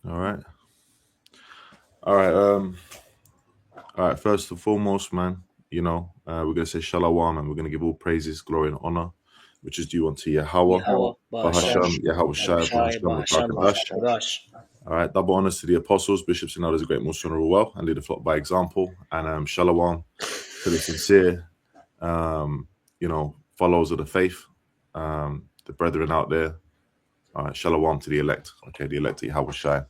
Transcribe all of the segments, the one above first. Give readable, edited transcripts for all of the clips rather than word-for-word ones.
All right. All right. All right. First and foremost, man, we're gonna say Shalom, and we're gonna give all praises, glory, and honor, which is due unto Yahweh, Yahweh, Bahasham, Bahasham, Yahweh Shai, Yahushai, Bahasham, the Bahasham, Barkadash. Bahasham. All right. Double honors to the apostles, bishops, and others, great Muslim rule well, and lead the flock by example. And Shalom to the sincere, followers of the faith, the brethren out there. All right. Shalom to the elect. Okay, the elect of Yahweh Shai.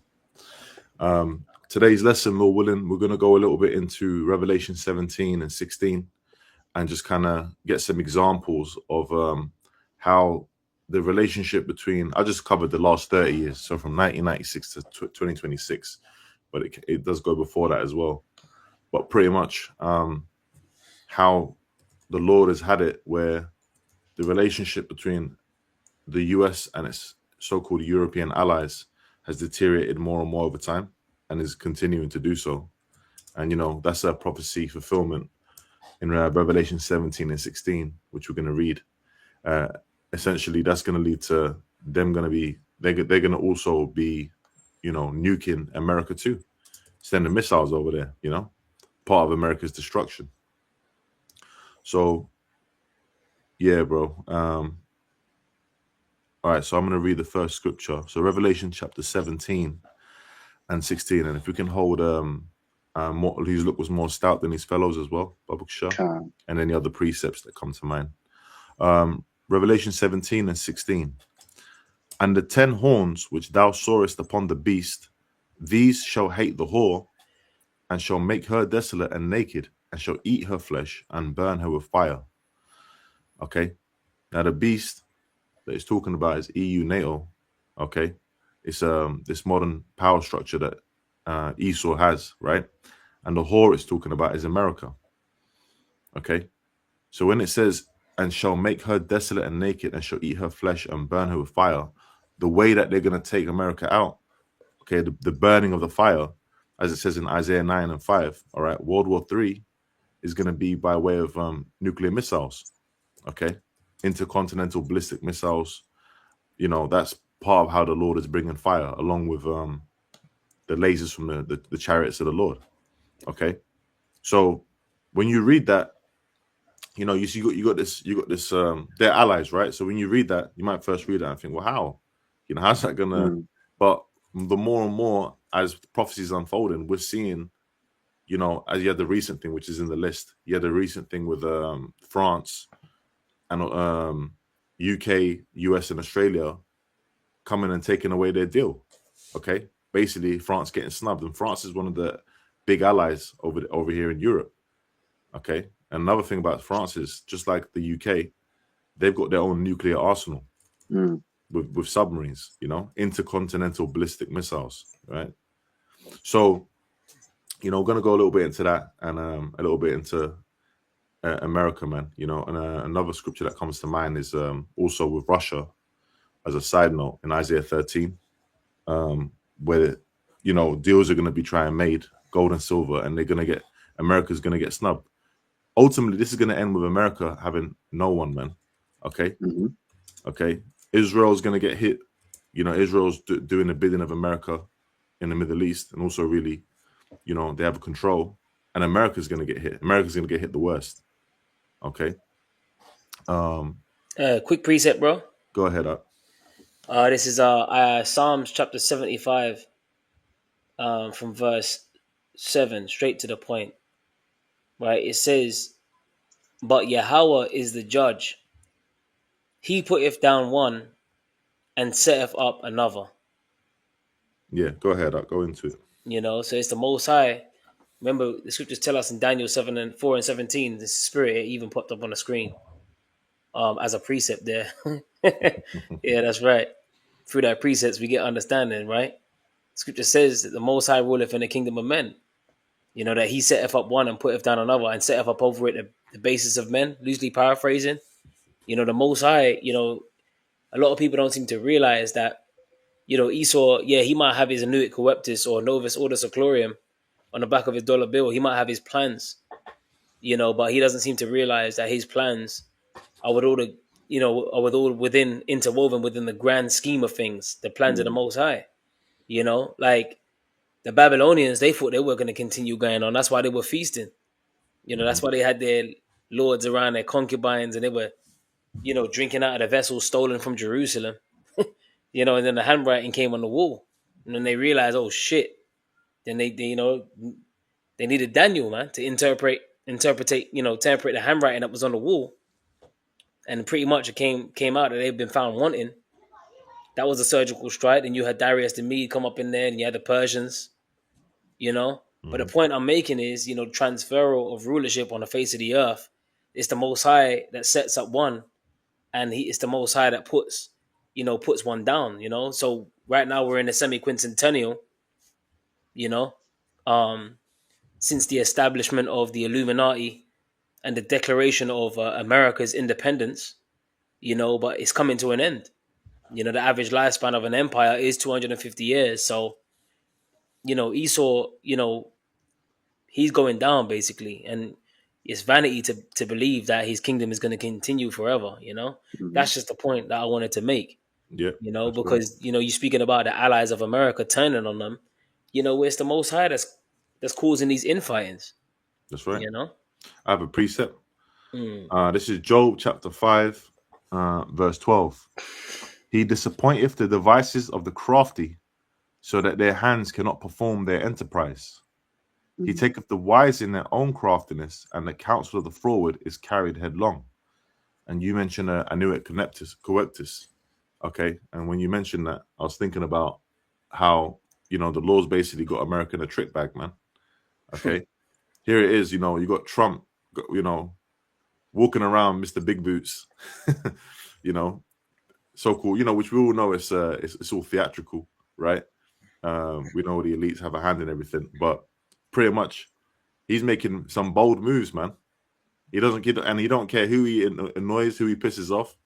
Today's lesson, Lord willing, we're going to go a little bit into Revelation 17 and 16 and just kind of get some examples of how the relationship between, I just covered the last 30 years, so from 1996 to 2026, but it does go before that as well. But pretty much how the Lord has had it where the relationship between the US and its so-called European allies has deteriorated more and more over time and is continuing to do so. And, that's a prophecy fulfillment in Revelation 17 and 16, which we're going to read. Essentially, that's going to lead to them going to be, they're going to also be, nuking America too, sending missiles over there, part of America's destruction. So, yeah, bro. All right, so I'm going to read the first scripture. So Revelation chapter 17 and 16. And if we can hold whose look was more stout than his fellows as well, Babu Shah, and any other precepts that come to mind. Revelation 17 and 16. And the 10 horns which thou sawest upon the beast, these shall hate the whore, and shall make her desolate and naked, and shall eat her flesh, and burn her with fire. Okay, now the beast that it's talking about is EU NATO. Okay, it's this modern power structure that Esau has, right? And the whore it's talking about is America. Okay, so when it says, and shall make her desolate and naked, and shall eat her flesh and burn her with fire, the way that they're going to take America out, okay, the burning of the fire, as it says in Isaiah 9 and 5, all right, World War III is going to be by way of nuclear missiles, okay, intercontinental ballistic missiles. That's part of how the Lord is bringing fire, along with the lasers from the chariots of the Lord, okay. So when you read that, you see you got this they're allies, right? So when you read that, you might first read that and think, well, how, how's that gonna? But the more and more as prophecies unfolding, we're seeing, as you had the recent thing, which is in the list, you had the recent thing with France and UK, US, and Australia coming and taking away their deal. Okay, basically France getting snubbed, and France is one of the big allies over here in Europe. Okay. And another thing about France is, just like the UK, they've got their own nuclear arsenal with submarines, intercontinental ballistic missiles, right? So, we're going to go a little bit into that and a little bit into America, man. And another scripture that comes to mind is also with Russia, as a side note, in Isaiah 13, where, deals are going to be trying made, gold and silver, and America's going to get snubbed. Ultimately, this is going to end with America having no one, man. Okay. Okay. Israel's going to get hit. Israel's doing the bidding of America in the Middle East, and also really, they have control, and America's going to get hit. America's going to get hit the worst. Okay. Quick precept, bro. Go ahead. This is Psalms chapter 75, from verse 7, straight to the point. Right? It says, but Yahweh is the judge. He putteth down one and setteth up another. Yeah, go ahead. I'll go into it. So it's the Most High. Remember, the scriptures tell us in Daniel 7 and 4 and 17, the spirit even popped up on the screen as a precept there. Yeah, that's right. Through that precepts, we get understanding, right? Scripture says that the Most High ruleth in the kingdom of men. That he setteth up one and putteth down another, and setteth up over it the basis of men, loosely paraphrasing. The Most High, a lot of people don't seem to realize that, Esau, yeah, he might have his Annuit Coeptus or Novus Ordo Seclorum on the back of his dollar bill. He might have his plans, but he doesn't seem to realize that his plans are with all the, interwoven within the grand scheme of things, the plans of the Most High. Like the Babylonians, they thought they were going to continue going on. That's why they were feasting. That's why they had their lords around, their concubines, and they were, drinking out of the vessels stolen from Jerusalem. And then the handwriting came on the wall. And then they realized, oh shit. Then they needed Daniel, man, to interpret the handwriting that was on the wall. And pretty much it came out that they've been found wanting. That was a surgical strike. And you had Darius the Mede come up in there, and you had the Persians, But the point I'm making is, transferal of rulership on the face of the earth. It's the Most High that sets up one, and it's the Most High that puts one down. So right now we're in the semi-quincentennial. Since the establishment of the Illuminati and the declaration of America's independence. But it's coming to an end. The average lifespan of an empire is 250 years. So, Esau, he's going down basically. And it's vanity to believe that his kingdom is going to continue forever, That's just the point that I wanted to make. Yeah. Because, you're speaking about the allies of America turning on them, it's the Most High that's causing these infightings. That's right. I have a precept. This is Job chapter 5, verse 12. He disappointeth the devices of the crafty, so that their hands cannot perform their enterprise. He taketh the wise in their own craftiness, and the counsel of the froward is carried headlong. And you mentioned Anuit Coeptus. Okay, and when you mentioned that, I was thinking about how, the Lord's basically got America in a trick bag, man. Okay, here it is, you got Trump, walking around Mr. Big Boots, so cool, which we all know it's all theatrical, right? We know the elites have a hand in everything, but pretty much he's making some bold moves, man. He don't care who he annoys, who he pisses off.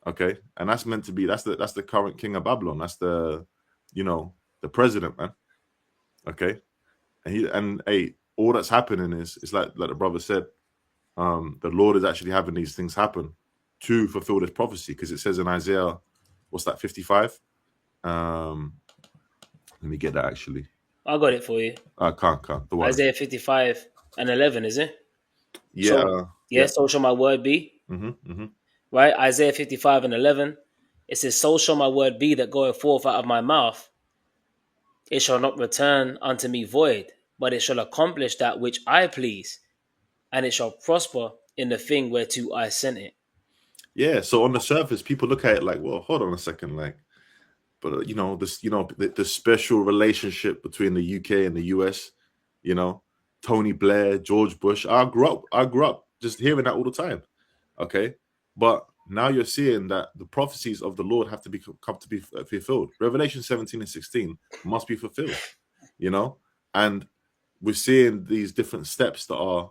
Okay, and that's meant to be that's the current king of Babylon. That's the president, man. Okay, and all that's happening is it's like the brother said, the Lord is actually having these things happen to fulfill this prophecy, because it says in Isaiah, what's that, 55? Let me get that actually. I got it for you. Can't. The one. Isaiah 55 and 11, is it? Yeah. So shall my word be. Right? Isaiah 55 and 11. It says, so shall my word be that goeth forth out of my mouth. It shall not return unto me void, but it shall accomplish that which I please, and it shall prosper in the thing whereto I sent it. Yeah, so on the surface, people look at it like, well, hold on a second, but the special relationship between the UK and the US, Tony Blair, George Bush. I grew up just hearing that all the time. Okay, but now you're seeing that the prophecies of the Lord have to come to be fulfilled. Revelation 17 and 16 must be fulfilled, and we're seeing these different steps that are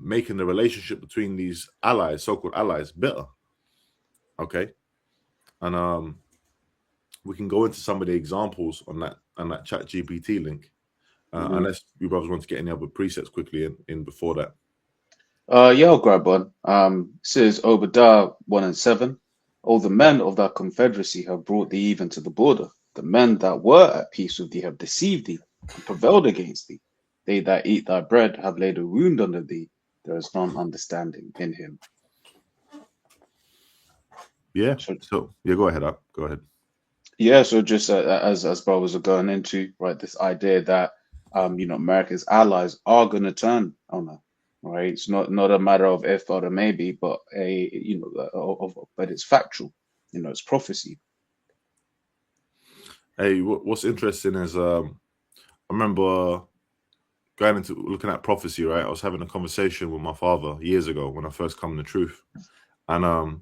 making the relationship between these allies, so-called allies, better. Okay, and we can go into some of the examples on that chat GPT link, unless you brothers want to get any other presets quickly in before that. Yeah, I'll grab one. Says Obadiah 1 and 7. All the men of thy confederacy have brought thee even to the border. The men that were at peace with thee have deceived thee and prevailed against thee. They that eat thy bread have laid a wound under thee. There is none understanding in him. Yeah. So go ahead. Go ahead. Yeah. So just as brothers are going into, right, this idea that America's allies are going to turn on her. Right, it's not a matter of if or a maybe, but but it's factual. It's prophecy. Hey, what's interesting is I remember going into looking at prophecy. Right, I was having a conversation with my father years ago when I first come to truth, and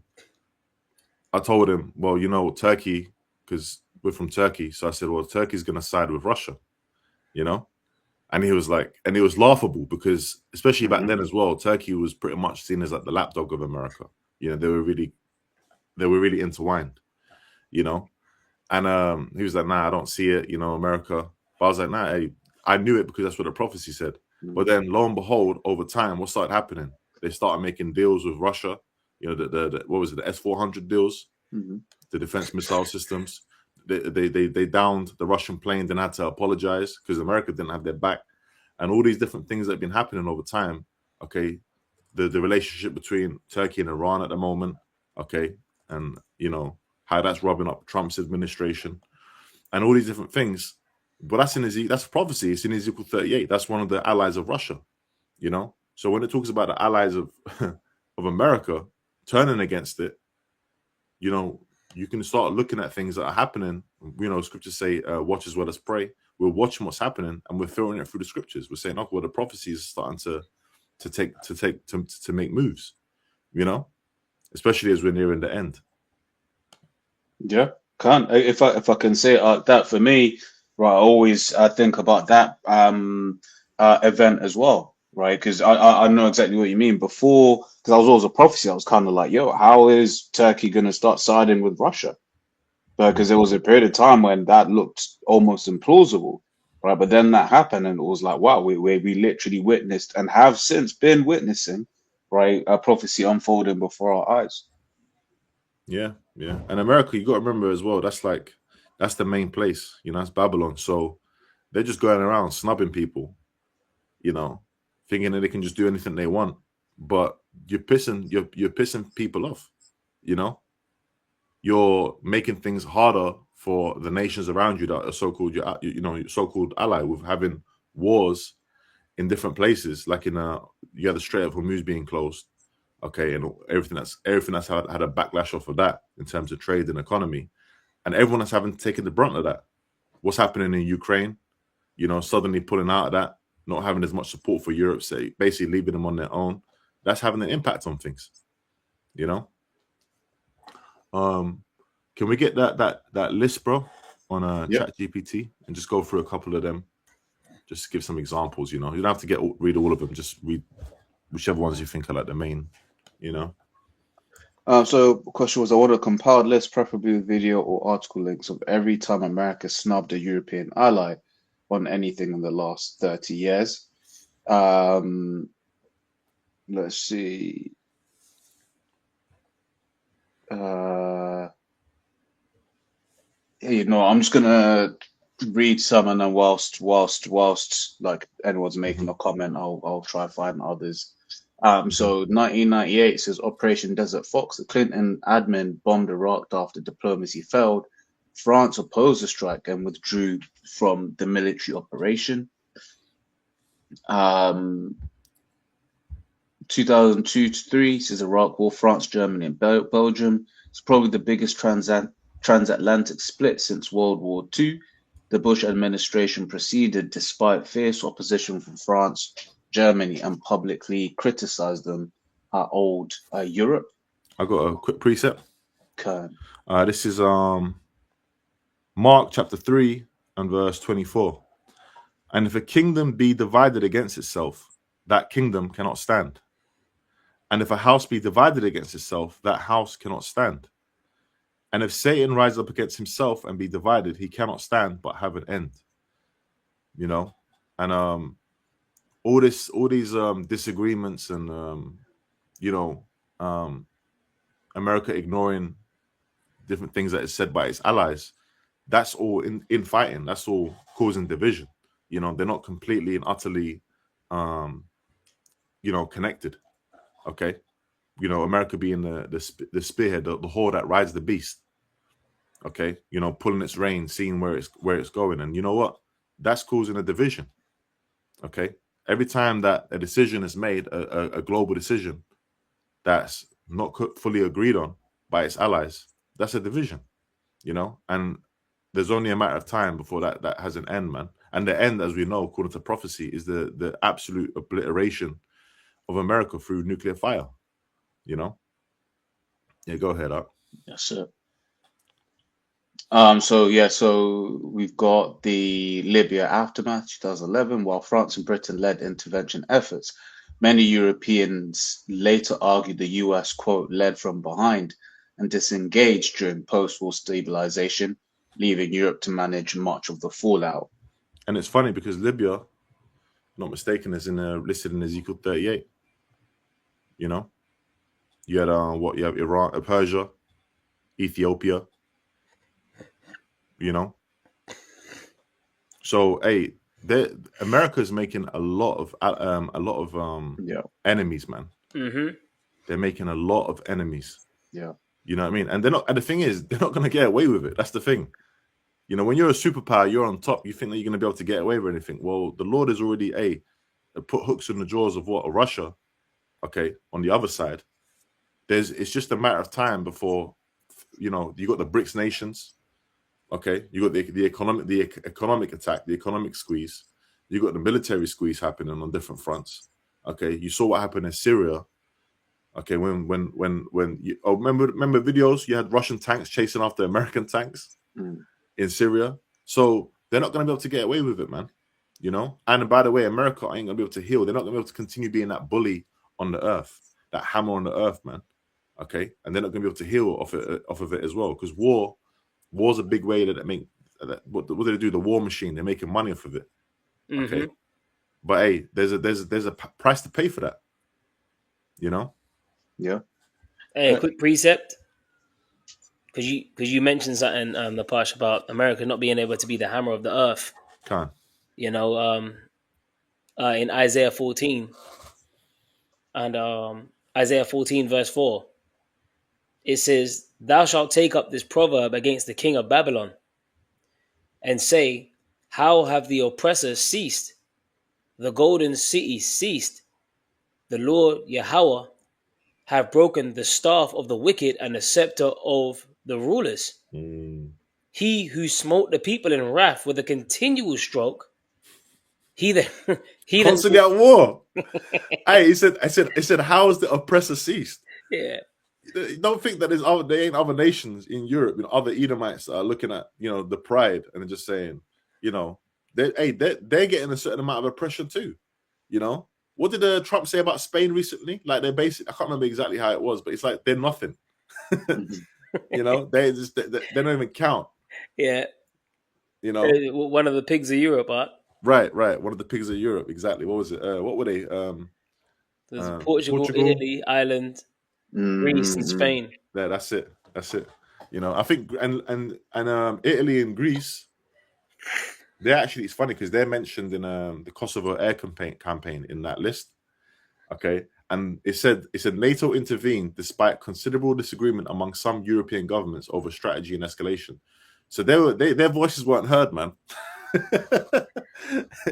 I told him, well, Turkey, because we're from Turkey, so I said, well, Turkey's going to side with Russia, And he was like, and it was laughable because, especially back then as well, Turkey was pretty much seen as like the lapdog of America. They were really intertwined, And he was like, nah, I don't see it, America. But I was like, nah, I knew it because that's what the prophecy said. But then, lo and behold, over time, what started happening? They started making deals with Russia. The what was it? The S-400 deals, the defense missile systems. they downed the Russian plane, then had to apologize because America didn't have their back, and all these different things that have been happening over time. Okay, the relationship between Turkey and Iran at the moment. Okay, and how that's rubbing up Trump's administration, and all these different things. But that's prophecy. It's in Ezekiel 38. That's one of the allies of Russia. So when it talks about the allies of of America turning against it, you can start looking at things that are happening. Scriptures say, watch as well as pray. We're watching what's happening and we're filtering it through the scriptures. We're saying, okay, well, the prophecies are starting to make moves, especially as we're nearing the end. Yeah, if I can say it like that, for me, right, I think about that event as well, right? Because I know exactly what you mean. Before, because I was always a prophecy, I was kind of like, yo, how is Turkey going to start siding with Russia? Because there was a period of time when that looked almost implausible, right? But then that happened, and it was like, wow, we literally witnessed and have since been witnessing, right, a prophecy unfolding before our eyes. Yeah. And America, you got to remember as well, that's the main place, it's Babylon. So they're just going around snubbing people, thinking that they can just do anything they want. But you're pissing people off, You're making things harder for the nations around you that are so-called your so-called ally, with having wars in different places, like you had the Strait of Hormuz being closed. Okay, and everything that's had a backlash off of that in terms of trade and economy, and everyone that's having taken the brunt of that. What's happening in Ukraine? Suddenly pulling out of that, not having as much support for Europe, say basically leaving them on their own. That's having an impact on things. Can we get that list, bro, on Yep. ChatGPT and just go through a couple of them, just to give some examples? You don't have to read all of them. Just read whichever ones you think are like the main. So the question was, I want a compiled list, preferably with video or article links, of every time America snubbed a European ally on anything in the last 30 years. Let's see. I'm just gonna read some, and then whilst like anyone's making a comment, I'll try to find others. So 1998 says Operation Desert Fox. The Clinton admin bombed Iraq after diplomacy failed. France opposed the strike and withdrew from the military operation. 2002 to 3 says Iraq War, France, Germany, and Belgium. It's probably the biggest transatlantic split since World War II. The Bush administration proceeded despite fierce opposition from France, Germany, and publicly criticized them old Europe. I got a quick precept. Okay. This is Mark chapter 3 and verse 24. And if a kingdom be divided against itself, that kingdom cannot stand. And if a house be divided against itself, that house cannot stand. And if Satan rise up against himself and be divided, he cannot stand but have an end. And all these disagreements and America ignoring different things that is said by its allies, that's all in fighting. That's all causing division. They're not completely and utterly connected. Okay. America being the spearhead, the whore that rides the beast. Okay, pulling its reins, seeing where it's going, and you know what? That's causing a division. Okay, every time that a decision is made, a global decision that's not fully agreed on by its allies, that's a division. And there's only a matter of time before that has an end, man. And the end, as we know, according to prophecy, is the absolute obliteration of America through nuclear fire. Yeah, go ahead, Art. Yes, sir. So we've got the Libya aftermath, 2011. While France and Britain led intervention efforts, many Europeans later argued the US, quote, led from behind and disengaged during post-war stabilization, leaving Europe to manage much of the fallout. And it's funny because Libya, not mistaken, is listed in Ezekiel 38. You had you have Iran, Persia, Ethiopia. You know. So hey, America's making a lot of enemies, man. Mm-hmm. They're making a lot of enemies. Yeah. You know what I mean? And they're not. And the thing is, they're not going to get away with it. That's the thing. You know, when you're a superpower, you're on top. You think that you're going to be able to get away with anything. Well, the Lord has already put hooks in the jaws of what? Russia. Okay, on the other side, it's just a matter of time before, you know, you got the BRICS nations. Okay, you got the economic attack, the economic squeeze. You got the military squeeze happening on different fronts. Okay, you saw what happened in Syria. Okay, when you remember videos, you had Russian tanks chasing after American tanks in Syria. So they're not going to be able to get away with it, man. You know. And by the way, America ain't going to be able to heal. They're not going to be able to continue being that bully on the earth, that hammer on the earth, man. Okay, and they're not going to be able to heal off of it as well, because war's a big way that what do they do? The war machine, they're making money off of it. Okay, but hey, there's a price to pay for that. You know. Yeah. Hey, a quick precept, because you mentioned something the Pash about America not being able to be the hammer of the earth. You know, in Isaiah 14 and Isaiah 14 verse 4, it says, "Thou shalt take up this proverb against the king of Babylon, and say, How have the oppressors ceased? The golden city ceased. The Lord Yahweh have broken the staff of the wicked and the scepter of the rulers. He who smote the people in wrath with a continual stroke, he that constantly at war." Hey, he said, "How has the oppressor ceased?" Yeah. Don't think that there ain't other nations in Europe, you know, other Edomites that are looking at, you know, the pride and just saying, you know, they're getting a certain amount of oppression too. You know, what did Trump say about Spain recently? Like they're basic. I can't remember exactly how it was, but it's like they're nothing. You know, they don't even count. Yeah. You know, one of the pigs of Europe, huh? Right. One of the pigs of Europe. Exactly. What was it? What were they? There's Portugal, Italy, Ireland, Greece, and Spain. Yeah, that's it. You know, I think and Italy and Greece, they're actually, it's funny because they're mentioned in the Kosovo air campaign in that list. Okay, and it said NATO intervened despite considerable disagreement among some European governments over strategy and escalation. So their voices weren't heard, man.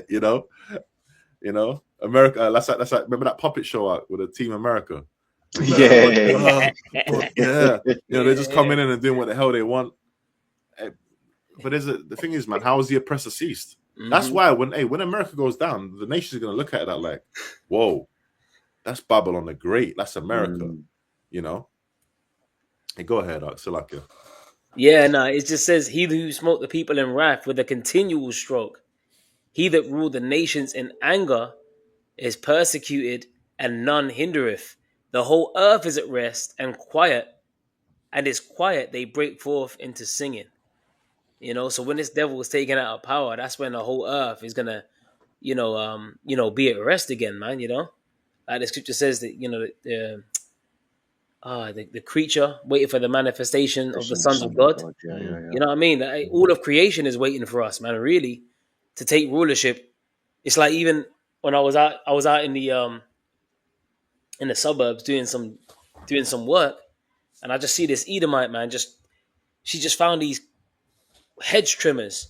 you know, America. That's like remember that puppet show out with Team America. Yeah. You know, they're just coming in and doing what the hell they want. But the thing is, man, how has the oppressor ceased? That's why when America goes down, the nation's gonna look at it like, whoa, that's Babylon the Great. That's America. You know. Hey, go ahead, Salaka. Yeah, no, it just says, "He who smote the people in wrath with a continual stroke, he that ruled the nations in anger, is persecuted, and none hindereth. The whole earth is at rest and quiet, and is quiet. They break forth into singing." You know, so when this devil is taken out of power, that's when the whole earth is gonna, be at rest again, man. You know, like the scripture says that, you know, the creature waiting for the manifestation of the sons of God. Yeah. You know what I mean? All of creation is waiting for us, man. Really, to take rulership. It's like, even when I was out in the suburbs doing some work, and I just see this Edomite, man. She just found these hedge trimmers.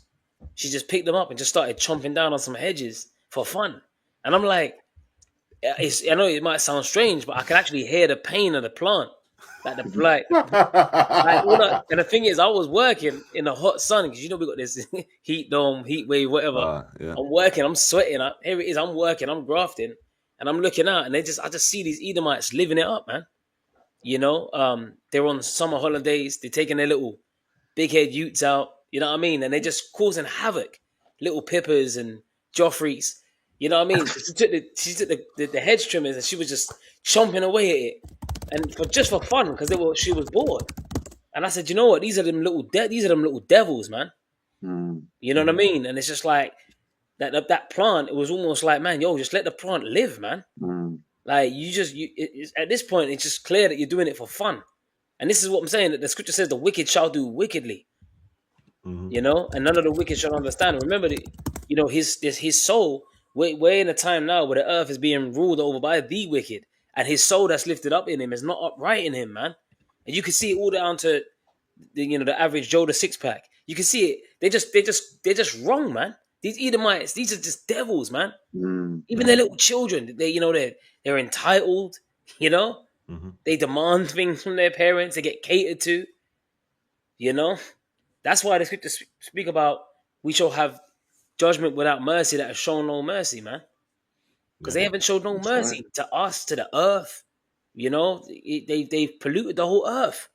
She just picked them up and just started chomping down on some hedges for fun. And I'm like, I know it might sound strange, but I can actually hear the pain of the plant. And the thing is, I was working in the hot sun because, you know, we got this heat dome, heat wave, whatever. I'm working, I'm sweating. Here it is, I'm working, I'm grafting, and I'm looking out, and I just see these Edomites living it up, man. You know, they're on summer holidays. They're taking their little big head utes out. You know what I mean? And they're just causing havoc. Little Pippers and Joffreys. You know what I mean? She took the hedge trimmers and she was just chomping away at it, and just for fun, because she was bored. And I said, you know what? These are them little devils, man. You know what I mean? And it's just like that plant. It was almost like, man, yo, just let the plant live, man. Like at this point, it's just clear that you're doing it for fun. And this is what I'm saying, that the scripture says the wicked shall do wickedly. You know, and none of the wicked shall understand. Remember, his soul. We're in a time now where the earth is being ruled over by the wicked, and his soul that's lifted up in him is not upright in him, man. And you can see it all down to the average Joe the six pack. You can see it. They're just wrong, man. These Edomites, these are just devils, man. Even their little children, they're entitled. You know, they demand things from their parents. They get catered to. You know, that's why the scriptures speak about we shall have judgment without mercy that has shown no mercy, man. Because they haven't showed no mercy to us, to the earth. You know, they've polluted the whole earth.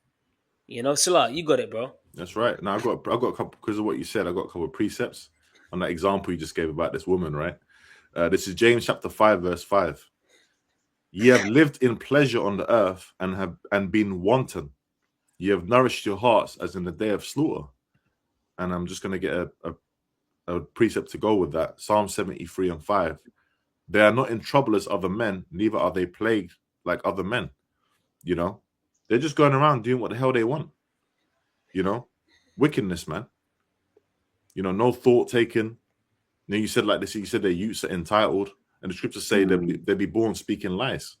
You know, Salah, you got it, bro. That's right. Now I got a couple, because of what you said. I got a couple of precepts on that example you just gave about this woman, right? This is James chapter 5, verse 5. Ye have lived in pleasure on the earth and been wanton. Ye have nourished your hearts as in the day of slaughter. And I'm just going to get a precept to go with that. Psalm 73 and 5. They are not in trouble as other men, neither are they plagued like other men. You know, they're just going around doing what the hell they want. You know, wickedness, man. You know, no thought taken. Now you said like this. You said their youths are entitled, and the scriptures say they'll be born speaking lies.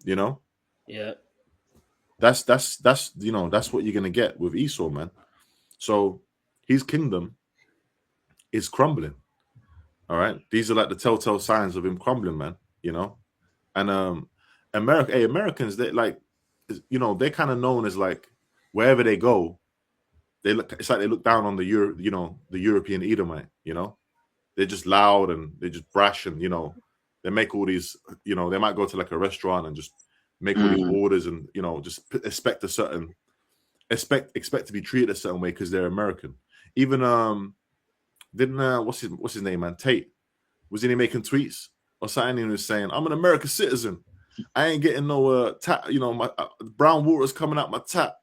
You know, yeah. That's you know, that's what you're gonna get with Esau, man. So his kingdom is crumbling. All right, these are like the telltale signs of him crumbling, man. You know, and Americans, they like, you know, they're kind of known as like wherever they go, it's like they look down on the European Edomite. You know, they're just loud and they're just brash, and you know, they make all these, you know, they might go to like a restaurant and just make all these orders, and you know, just expect to be treated a certain way because they're American. Even what's his name, man? Tate, wasn't he making tweets or something? He was saying, "I'm an American citizen. I ain't getting no tap. You know, my brown water's coming out my tap.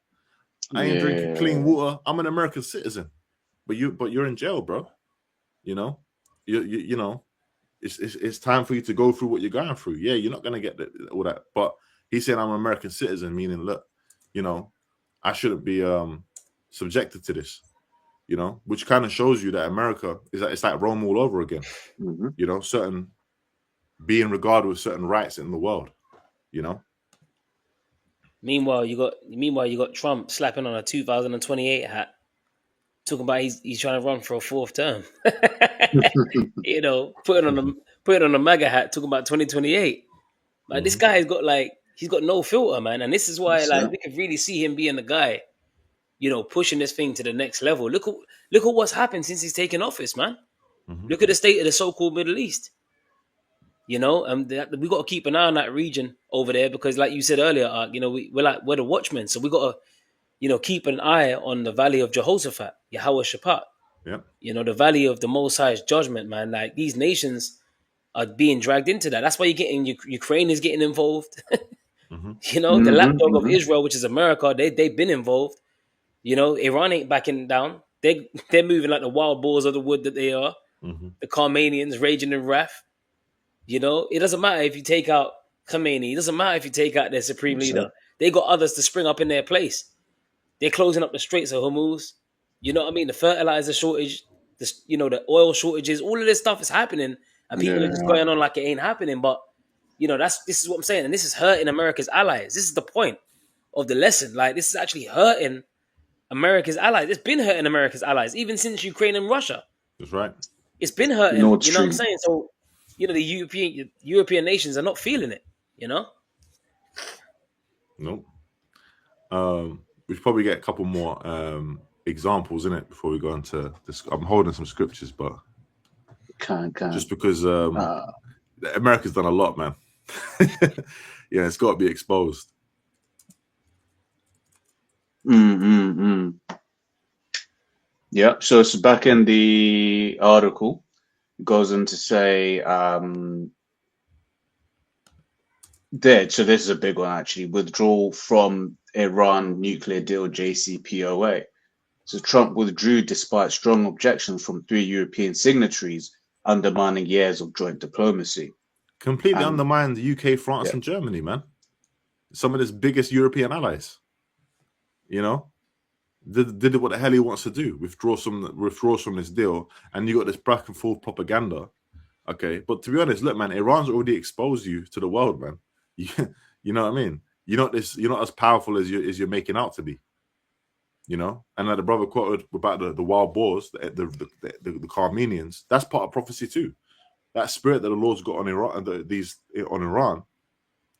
I ain't drinking clean water. I'm an American citizen." But you're in jail, bro. You know, you know, it's time for you to go through what you're going through. Yeah, you're not gonna get all that. But he said, "I'm an American citizen," meaning, look, you know, I shouldn't be subjected to this. You know, which kind of shows you that America it's like Rome all over again. You know, being regarded with certain rights in the world. You know. Meanwhile, you got Trump slapping on a 2028 hat, talking about he's trying to run for a fourth term. You know, putting on a MAGA hat, talking about 2028. Like this guy he's got no filter, man, and this is why we could really see him being the guy, you know, pushing this thing to the next level. Look at what's happened since he's taken office, man. Look at the state of the so-called Middle East. You know, and we got to keep an eye on that region over there because, like you said earlier, you know, we're the watchmen, so we got to, you know, keep an eye on the valley of Jehoshaphat, Yahweh Shaphat. Yeah. You know, the valley of the Most High's judgment, man. Like these nations are being dragged into that. That's why you're getting Ukraine is getting involved. You know, the lapdog of Israel, which is America, they've been involved. You know, Iran ain't backing down. They're moving like the wild boars of the wood that they are. The Carmanians raging in wrath. You know, it doesn't matter if you take out Khomeini. It doesn't matter if you take out their supreme leader. They got others to spring up in their place. They're closing up the Straits of Hormuz. You know what I mean? The fertilizer shortage, the oil shortages, all of this stuff is happening, and people are just going on like it ain't happening. But you know, this is what I'm saying, and this is hurting America's allies. This is the point of the lesson. Like this is actually hurting America's allies. It's been hurting America's allies even since Ukraine and Russia. That's right. It's been hurting. You know what I'm saying? So, you know, the European nations are not feeling it. You know. Nope. We should probably get a couple more examples in it before we go into this. I'm holding some scriptures, but just because America's done a lot, man. Yeah, it's got to be exposed. Yeah, so it's back in the article. It goes on to say so this is a big one actually. Withdrawal from Iran nuclear deal JCPOA. So Trump withdrew despite strong objections from 3 European signatories, undermining years of joint diplomacy. Completely undermined the UK, France, and Germany, man. Some of his biggest European allies. You know, did what the hell he wants to do, withdraws from this deal, and you got this back and forth propaganda. Okay, but to be honest, look, man, Iran's already exposed you to the world, man. You know what I mean? You're not as powerful as you're making out to be. You know, and like the brother quoted about the wild boars, the Carmenians. That's part of prophecy too. That spirit that the Lord's got on Iran, on Iran,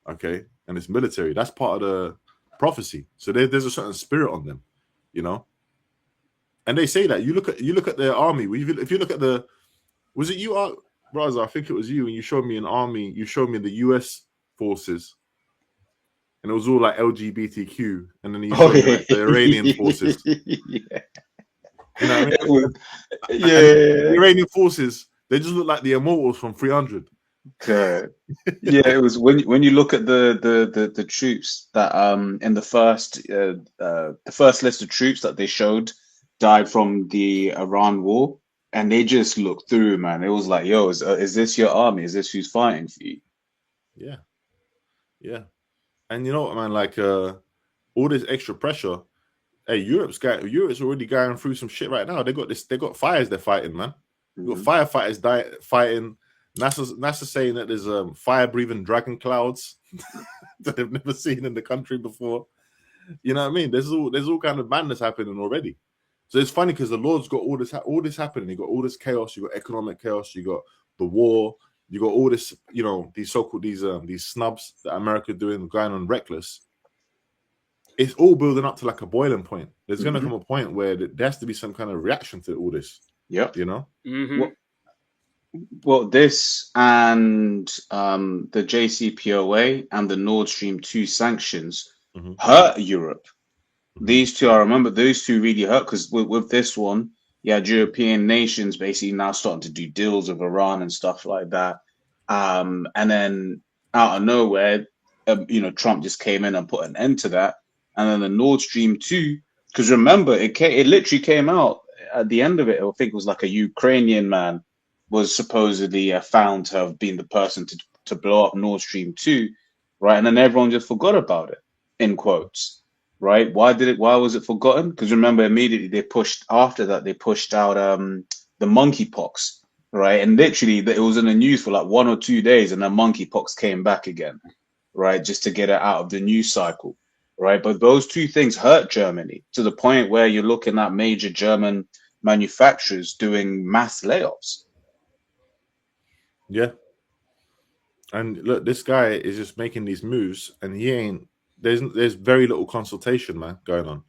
okay, and its military. That's part of the prophecy. So there's a certain spirit on them, you know. And they say that you look at their army. If you look at was it you, Raza? I think it was you, and you showed me an army. You showed me the U.S. forces, and it was all like LGBTQ, and then you showed me like the Iranian forces. Yeah. You know what I mean? The Iranian forces, they just look like the Immortals from 300. Yeah, it was when you look at the troops that in the first list of troops that they showed died from the Iran war, and they just looked through, man. It was like, yo, is this your army? Is this who's fighting for you? Yeah. And you know what, man? Like all this extra pressure. Hey, Europe's already going through some shit right now. They got fires they're fighting, man. You got firefighters fighting. NASA's saying that there's fire-breathing dragon clouds that they've never seen in the country before. You know what I mean? There's all kind of madness happening already. So it's funny because the Lord's got all this happening. You got all this chaos. You got economic chaos. You got the war. You got all this. You know, these so-called these snubs that America doing, going on reckless. It's all building up to like a boiling point. There's going to come a point where there has to be some kind of reaction to all this. Yep. You know. Well, this and the JCPOA and the Nord Stream 2 sanctions hurt Europe. These two, I remember those two really hurt because with this one, you had European nations basically now starting to do deals with Iran and stuff like that. And then out of nowhere, Trump just came in and put an end to that. And then the Nord Stream 2, because remember, it literally came out at the end of it. I think it was like a Ukrainian man was supposedly found to have been the person to blow up Nord Stream 2, right? And then everyone just forgot about it, in quotes, right? Why was it forgotten? Because remember, immediately they pushed out the monkeypox, right? And literally it was in the news for like 1 or 2 days, and then monkeypox came back again, right? Just to get it out of the news cycle, right? But those two things hurt Germany to the point where you're looking at major German manufacturers doing mass layoffs. Yeah. And look, this guy is just making these moves, and there's very little consultation, man, going on.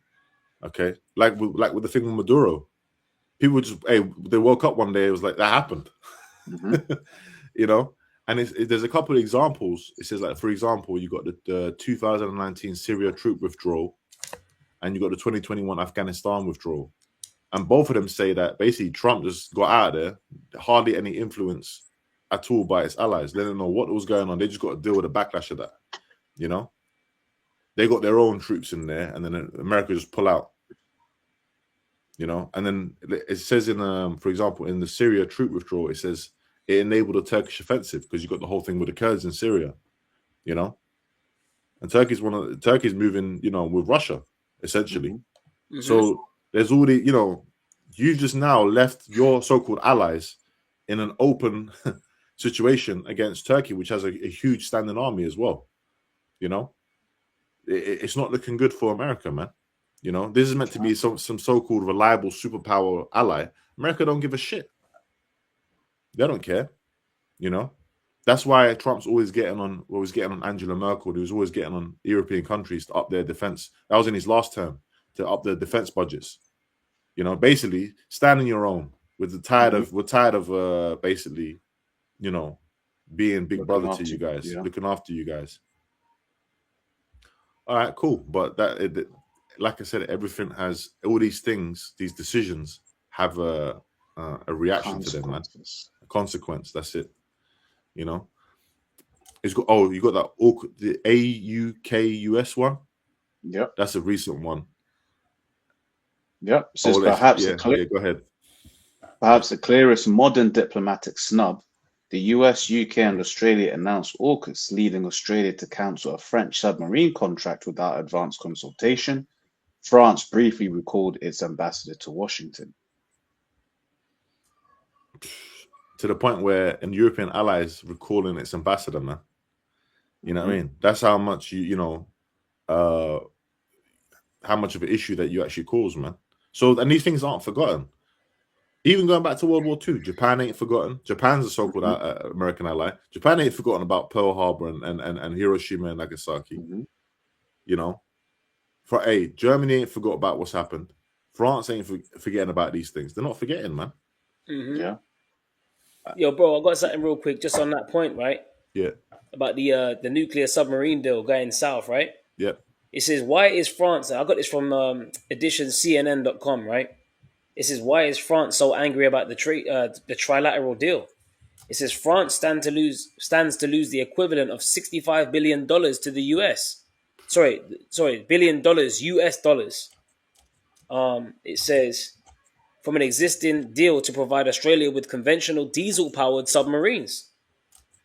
Okay, like with the thing with Maduro, people they woke up one day, it was like that happened, you know. And there's a couple of examples. It says, like, for example, you got the 2019 Syria troop withdrawal, and you got the 2021 Afghanistan withdrawal, and both of them say that basically Trump just got out of there, hardly any influence at all by its allies. They didn't know what was going on. They just got to deal with the backlash of that. You know, they got their own troops in there, and then America just pull out. You know, and then it says in, for example, in the Syria troop withdrawal, it says it enabled a Turkish offensive because you got the whole thing with the Kurds in Syria. You know, and Turkey's moving, you know, with Russia essentially. So there's all the, you know, you've just now left your so-called allies in an open situation against Turkey, which has a huge standing army as well. You know, it's not looking good for America, man. You know, this is meant to be some so-called reliable superpower ally. America don't give a shit. They don't care. You know, that's why Trump's always getting on Angela Merkel. He was always getting on European countries to up their defense. That was in his last term, to up their defense budgets. You know, basically stand on your own. We're tired of basically, you know, being big brother to you guys, looking after you guys. All right, cool. But like I said, everything has all these things, these decisions have a reaction to them, man. A consequence. That's it. You know, you got that the AUKUS one. Yep, that's a recent one. Yep. So perhaps go ahead. Perhaps the clearest modern diplomatic snub. The US, UK, and Australia announced AUKUS, leading Australia to cancel a French submarine contract without advance consultation. France briefly recalled its ambassador to Washington. To the point where an European allies recalling its ambassador, man. You know what I mean? That's how much how much of an issue that you actually cause, man. So, and these things aren't forgotten. Even going back to World War II, Japan ain't forgotten. Japan's a so-called American ally. Japan ain't forgotten about Pearl Harbor and Hiroshima and Nagasaki. You know, Germany ain't forgot about what's happened. France ain't forgetting about these things. They're not forgetting, man. Yeah. Yo, bro, I got something real quick just on that point, right? Yeah. About the nuclear submarine deal going south, right? Yeah. It says, why is France, I got this from edition CNN.com, right? It says, why is France so angry about the trilateral deal? It says France stands to lose the equivalent of $65 billion to the US. Sorry, $1 billion US dollars. It says, from an existing deal to provide Australia with conventional diesel-powered submarines.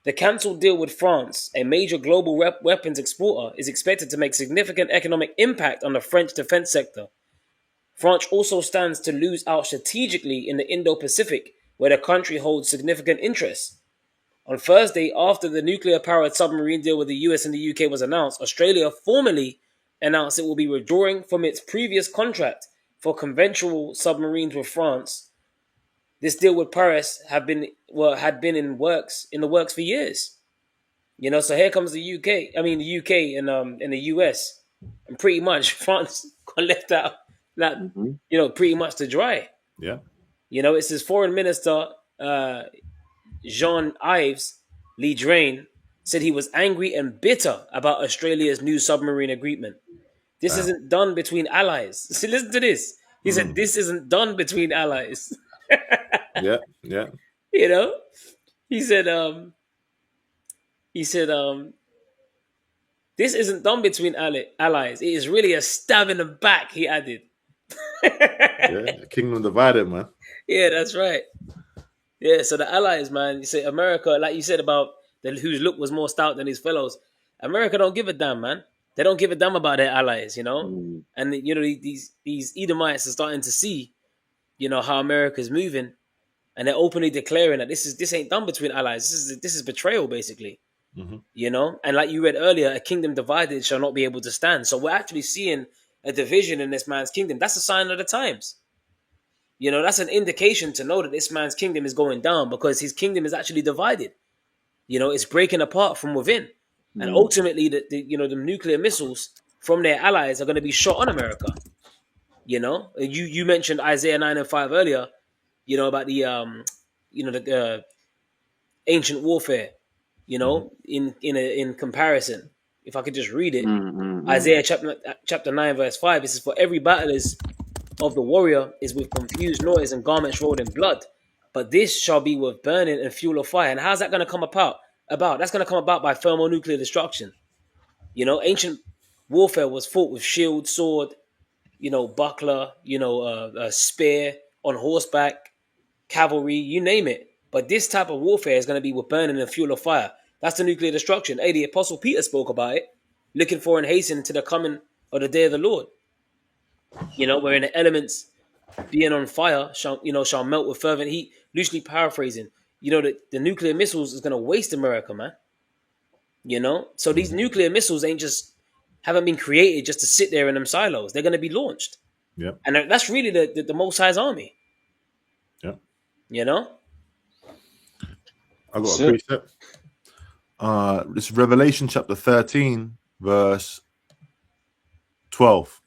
The cancelled deal with France, a major global weapons exporter, is expected to make significant economic impact on the French defense sector. France also stands to lose out strategically in the Indo-Pacific, where the country holds significant interests. On Thursday, after the nuclear-powered submarine deal with the US and the UK was announced, Australia formally announced it will be withdrawing from its previous contract for conventional submarines with France. This deal with Paris had been in the works for years. You know, so here comes the UK. I mean, the UK and the US, and pretty much France got left out, pretty much to dry. Yeah. You know, it's his foreign minister, Jean-Yves Le Drian, said he was angry and bitter about Australia's new submarine agreement. This isn't done between allies. See, listen to this. He said, this isn't done between allies. Yeah. You know? He said, this isn't done between allies. It is really a stab in the back, he added. Yeah, kingdom divided, man. Yeah, that's right. Yeah, so the allies, man, you say America, like you said about whose look was more stout than his fellows. America don't give a damn, man. They don't give a damn about their allies, you know? And, you know, these Edomites are starting to see, you know, how America's moving. And they're openly declaring that this ain't done between allies. This is betrayal, basically. You know? And like you read earlier, a kingdom divided shall not be able to stand. So we're actually seeing a division in this man's kingdom. That's a sign of the times. You know, that's an indication to know that this man's kingdom is going down because his kingdom is actually divided. You know, it's breaking apart from within. And ultimately, the nuclear missiles from their allies are going to be shot on America. You know, you mentioned Isaiah 9:5 earlier, you know, about the ancient warfare, you know, in comparison. If I could just read it, Isaiah chapter 9 verse 5, it says, "For every battle of the warrior is with confused noise and garments rolled in blood, but this shall be with burning and fuel of fire." And how's that going to come about? That's going to come about by thermonuclear destruction. You know, ancient warfare was fought with shield, sword, you know, buckler, you know, a spear, on horseback, cavalry, you name it. But this type of warfare is going to be with burning and fuel of fire. That's the nuclear destruction. Hey, the Apostle Peter spoke about it, looking for and hastening to the coming of the day of the Lord. You know, wherein the elements being on fire shall melt with fervent heat. Loosely paraphrasing, you know, the nuclear missiles is going to waste America, man. You know, so these nuclear missiles haven't been created just to sit there in them silos. They're going to be launched. Yeah. And that's really the Most High's army. Yeah. You know? I got a precept. This Revelation chapter 13, verse 12.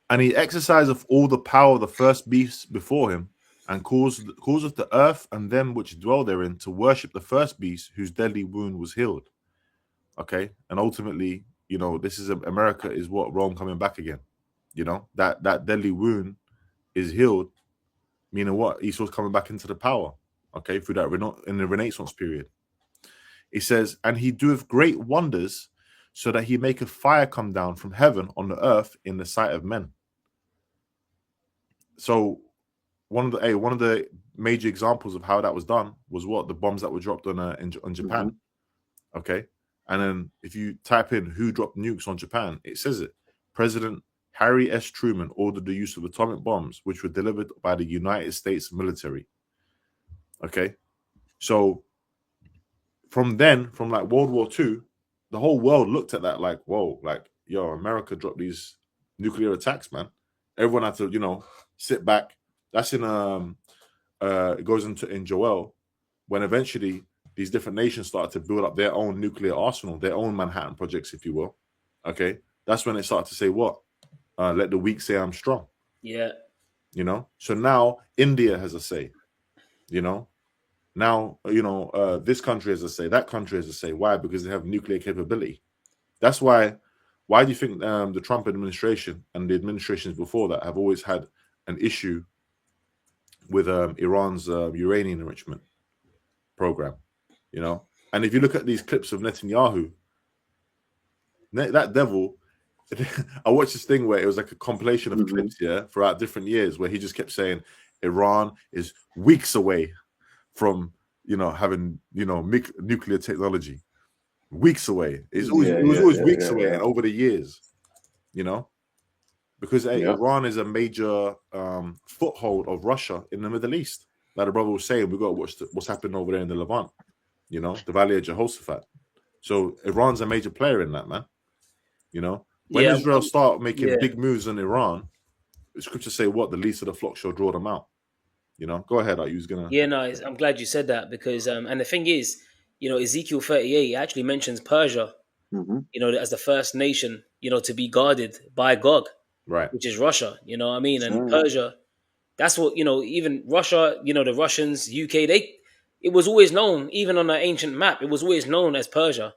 And he exerciseth all the power of the first beast before him, and causeth the earth and them which dwell therein to worship the first beast whose deadly wound was healed. Okay, and ultimately, you know, this is America is what Rome coming back again. You know, that deadly wound is healed, meaning what? Esau's coming back into the power. Okay, through that in the Renaissance period. It says, and he doeth great wonders, so that he maketh fire come down from heaven on the earth in the sight of men. So one of the major examples of how that was done was what the bombs that were dropped on Japan. Okay, and then if you type in who dropped nukes on Japan, it says it. President Harry S. Truman ordered the use of atomic bombs, which were delivered by the United States military. Okay, so from like World War II, the whole world looked at that like, whoa, like, yo, America dropped these nuclear attacks, man. Everyone had to, sit back. That's in it goes in Joel, when eventually these different nations started to build up their own nuclear arsenal, their own Manhattan projects, if you will. Okay, that's when it started to say what? Let the weak say I'm strong. Yeah. So now India has a say. Now, this country has a say, that country has a say. Why? Because they have nuclear capability. That's why. Why do you think the Trump administration and the administrations before that have always had an issue with Iran's uranium enrichment program? And if you look at these clips of Netanyahu, that devil, I watched this thing where it was like a compilation of clips, throughout different years, where he just kept saying Iran is weeks away from having nuclear technology, weeks away. It was always weeks away, and over the years, because Iran is a major foothold of Russia in the Middle East. Like the brother was saying, we got to watch what's happening over there in the Levant, the Valley of Jehoshaphat. So Iran's a major player in that, man. When Israel start making big moves in Iran, the scriptures say what? The least of the flock shall draw them out. Go ahead. You was gonna. Yeah, no, I'm glad you said that, because and the thing is, Ezekiel 38 actually mentions Persia, as the first nation, to be guarded by Gog, right? Which is Russia. You know what I mean? And Persia, that's what even Russia. The Russians, UK, it was always known, even on the ancient map, it was always known as Persia.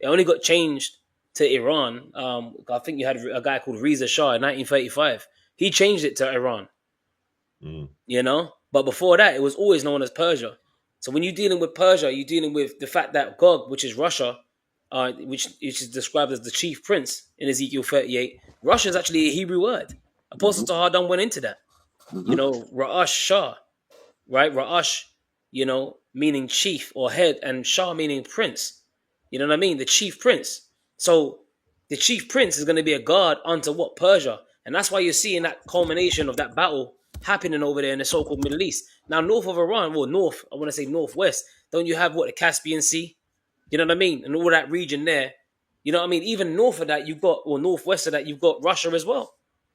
It only got changed to Iran. I think you had a guy called Reza Shah in 1935. He changed it to Iran. But before that, it was always known as Persia. So when you're dealing with Persia, you're dealing with the fact that Gog, which is Russia, which is described as the chief prince in Ezekiel 38, Russia is actually a Hebrew word. Apostle Tahadan went into that. Ra'ash Shah, right? Ra'ash, meaning chief or head, and Shah meaning prince. You know what I mean? The chief prince. So the chief prince is going to be a guard unto what? Persia. And that's why you're seeing that culmination of that battle happening over there in the so-called Middle East. Now, north of Iran, I want to say northwest, don't you have the Caspian Sea? You know what I mean? And all that region there. You know what I mean? Even north of that, northwest of that, you've got Russia as well.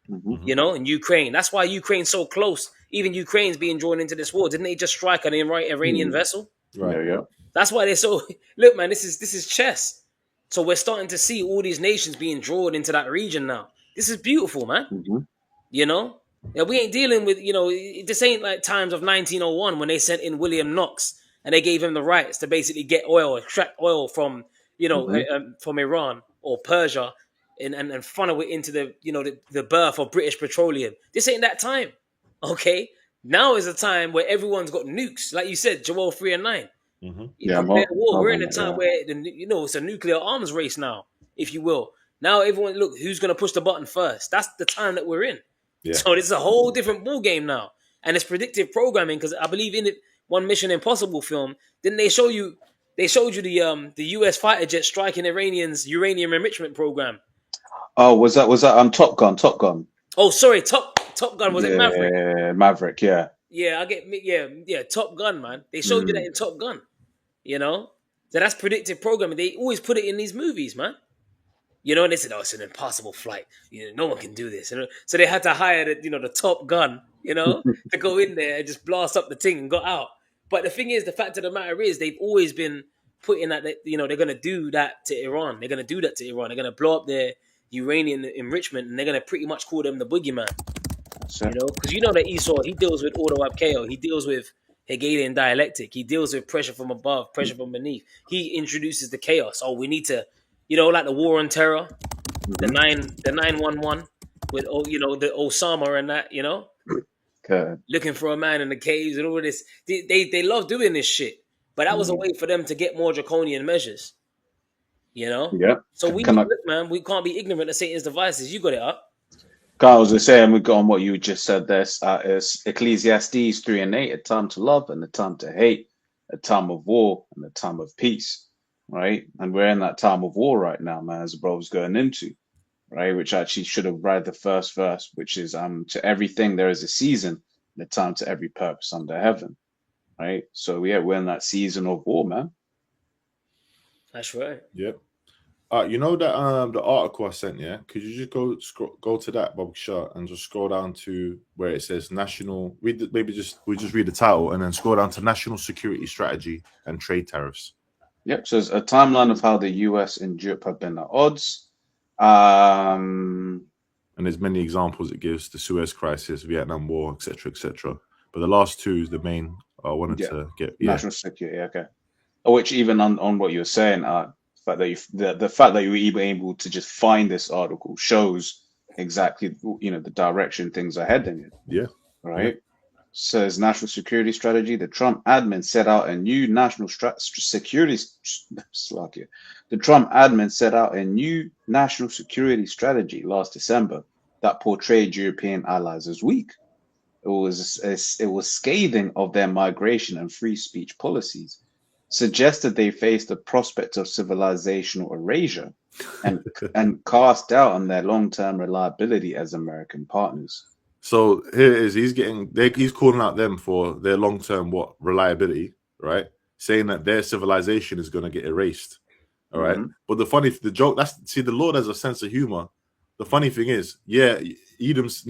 And Ukraine. That's why Ukraine's so close. Even Ukraine's being drawn into this war. Didn't they just strike an Iranian vessel? Right. Yeah. That's why they're so... Look, man, this is chess. So we're starting to see all these nations being drawn into that region now. This is beautiful, man. Yeah, we ain't dealing with, this ain't like times of 1901 when they sent in William Knox and they gave him the rights to basically get oil, extract oil from, from Iran or Persia and funnel it into the birth of British petroleum. This ain't that time, okay? Now is a time where everyone's got nukes, like you said, Joel 3 and 9. We're in a time where it's a nuclear arms race now, if you will. Now everyone, look, who's going to push the button first? That's the time that we're in. Yeah. So this is a whole different ball game now, and it's predictive programming, because I believe in it. One Mission Impossible film, didn't they show you? They showed you the U.S. fighter jet striking Iranians' uranium enrichment program. Oh, was that Top Gun? Top Gun. Oh, sorry, Top Gun. Was it Maverick? Yeah, Maverick. Yeah. Yeah, Top Gun, man. They showed you that in Top Gun. So that's predictive programming. They always put it in these movies, man. And they said, "Oh, it's an impossible flight. No one can do this." So they had to hire the Top Gun, to go in there and just blast up the thing and got out. But the thing is, the fact of the matter is, they've always been putting that, they're going to do that to Iran. They're going to do that to Iran. They're going to blow up their uranium enrichment, and they're going to pretty much call them the boogeyman. Because that Esau, he deals with auto abkeo. He deals with Hegelian dialectic. He deals with pressure from above, pressure from beneath. He introduces the chaos. Oh, we need to, like the war on terror, the 911 with the Osama and that, Okay. looking for a man in the caves and all of this. They love doing this shit, but that was a way for them to get more draconian measures. Yeah. So we can't be ignorant of Satan's devices. You got it up. I was just saying, we got on what you just said there. Is Ecclesiastes 3 and 8, a time to love and a time to hate, a time of war and a time of peace, right? And we're in that time of war right now, man, as the brother's going into. right? Which actually should have read the first verse, which is to everything there is a season, and a time to every purpose under heaven, right? So yeah, we're in that season of war, man. That's right. Yep. You know that the article I sent, yeah? Could you just go to that, Bob Shah, and just scroll down to where it says national? We just read the title and then scroll down to national security strategy and trade tariffs. Yep. So it's a timeline of how the US and Europe have been at odds. And there's many examples it gives: the Suez Crisis, Vietnam War, etc., etc. But the last two is the main I wanted to get. National security. Okay. Which even on what you were saying, the fact that you were even able to just find this article shows exactly the direction things are heading in. Yeah. Right. Yeah. Says national security strategy. The Trump admin set out a new national security. The Trump admin set out a new national security strategy last December that portrayed European allies as weak. It was scathing of their migration and free speech policies, suggested they faced the prospect of civilizational erasure, and cast doubt on their long-term reliability as American partners. So here it is. He's calling out them for their long-term reliability, right? Saying that their civilization is going to get erased. All right. But the joke, the Lord has a sense of humor. The funny thing is, yeah, Edom is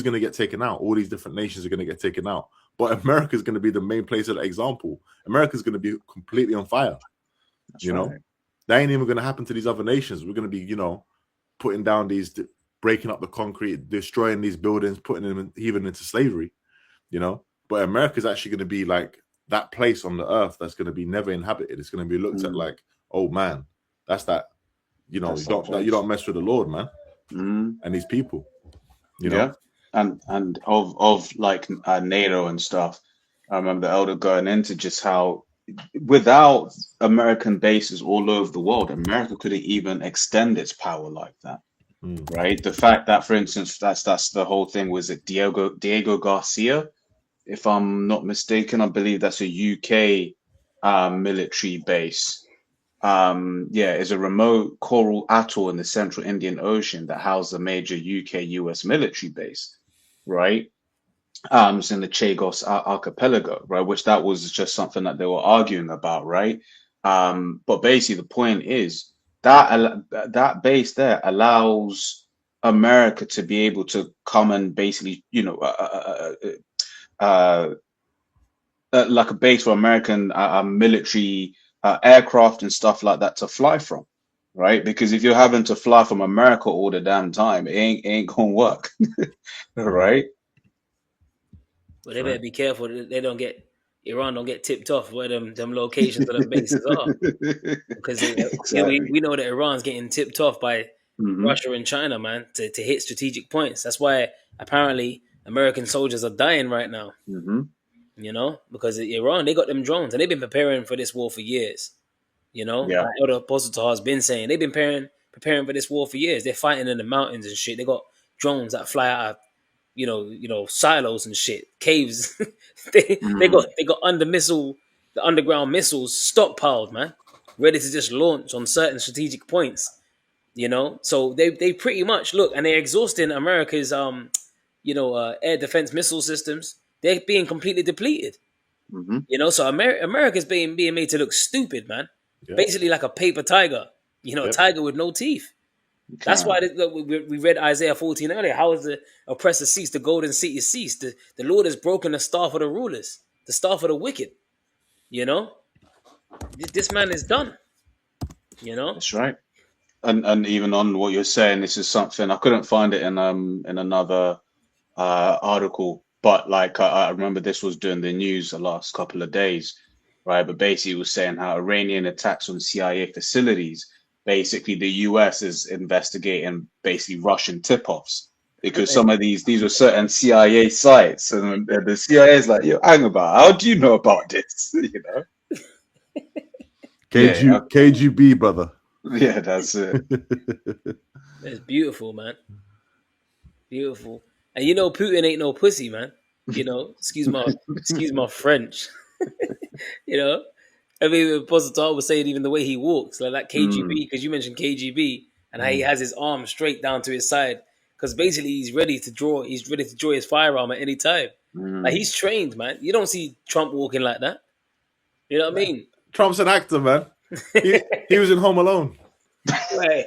going to get taken out. All these different nations are going to get taken out. But America is going to be the main place of that example. America is going to be completely on fire. That's know, that ain't even going to happen to these other nations. We're going to be, putting down breaking up the concrete, destroying these buildings, putting them even into slavery, But America is actually going to be like that place on the earth that's going to be never inhabited. It's going to be looked at like, oh man, that's that. You don't mess with the Lord, man, and these people. Yeah, and of like NATO and stuff. I remember the elder going into just how without American bases all over the world, America couldn't even extend its power like that. Right. The fact that, for instance, that's the whole thing. Was it Diego Garcia? If I'm not mistaken, I believe that's a UK military base. Is a remote coral atoll in the central Indian Ocean that housed a major UK-US military base, right? It's in the Chagos archipelago, right? Which that was just something that they were arguing about, right? But basically the point is that base there allows America to be able to come and basically, like a base for American military aircraft and stuff like that to fly from, right? Because if you're having to fly from America all the damn time, it ain't gonna work, right? Well, they better be careful that Iran don't get tipped off where them locations of them bases are, because we know that Iran's getting tipped off by Russia and China, man, to hit strategic points. That's why apparently American soldiers are dying right now. Because Iran, they got them drones and they've been preparing for this war for years. Like Elder Apostle Tahar has been saying, they've been preparing for this war for years. They're fighting in the mountains and shit. They got drones that fly out of silos and shit, caves. they got the underground missiles stockpiled, man, ready to just launch on certain strategic points. So they pretty much look, and they're exhausting America's air defense missile systems. They're being completely depleted. So America's being made to look stupid, man. Yep. Basically like a paper tiger, tiger with no teeth. Okay. That's why we read Isaiah 14 earlier. How is the oppressor ceased? The golden seat is ceased. The Lord has broken the staff of the rulers, the staff of the wicked. This man is done. That's right. And even on what you're saying, this is something I couldn't find it in another article, but like I remember this was during the news the last couple of days, right? But basically, it was saying how Iranian attacks on CIA facilities. Basically, the US is investigating basically Russian tip-offs because some of these were certain CIA sites, and the CIA is like, "Yo, hang about, how do you know about this?" KGB, brother. Yeah, that's it. It's beautiful, man. Beautiful, and Putin ain't no pussy, man. Excuse my French. I mean, Apostle Tahar was saying even the way he walks, like that KGB, because you mentioned KGB, and how he has his arm straight down to his side because basically he's ready to draw. He's ready to draw his firearm at any time. Like he's trained, man. You don't see Trump walking like that. You know what I mean? Trump's an actor, man. He was in Home Alone. Right?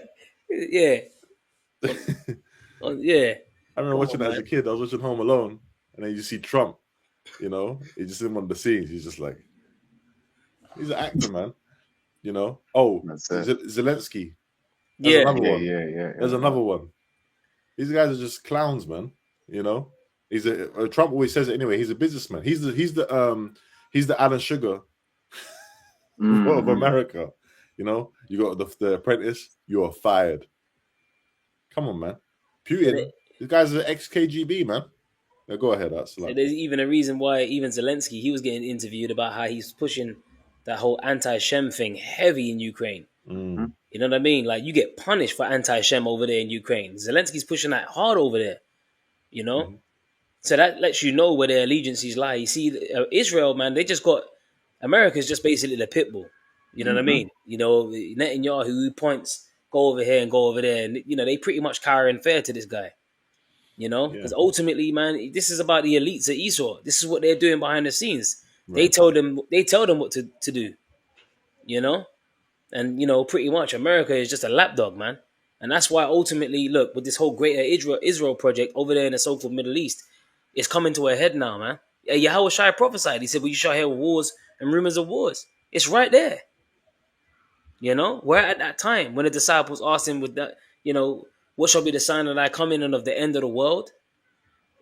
Yeah. Yeah. I remember watching that as a kid. I was watching Home Alone, and then you see Trump. You know, he's just in one of the scenes. He's just like, he's an actor, man. You know. Oh, Zelensky. There's another one. There's another one. These guys are just clowns, man. You know, Trump always says it anyway. He's a businessman. He's the Alan Sugar of America. You know, you got the Apprentice. You are fired. Come on, man. Putin. These guys are ex-KGB, man. Now go ahead. That's like... There's even a reason why even Zelensky, he was getting interviewed about how he's pushing that whole anti-Shem thing heavy in Ukraine. You know what I mean? Like, you get punished for anti-Shem over there in Ukraine. Zelensky's pushing that hard over there, you know? So that lets you know where their allegiances lie. You see, Israel, man, they just got... America's just basically the pit bull. You know what I mean? You know, Netanyahu, who points, go over here and go over there. And, you know, they pretty much carrying fair to this guy. You know? Because ultimately, man, this is about the elites at Esau. This is what they're doing behind the scenes. Right. They tell them what to do. You know? And, you know, pretty much America is just a lapdog, man. And that's why ultimately, look, with this whole greater Israel project over there in the so-called Middle East, it's coming to a head now, man. Yahweh Shai prophesied. He said, well, you shall hear wars and rumors of wars. It's right there. You know? We're at that time when the disciples asked him with that, you know, what shall be the sign of thy coming and of the end of the world?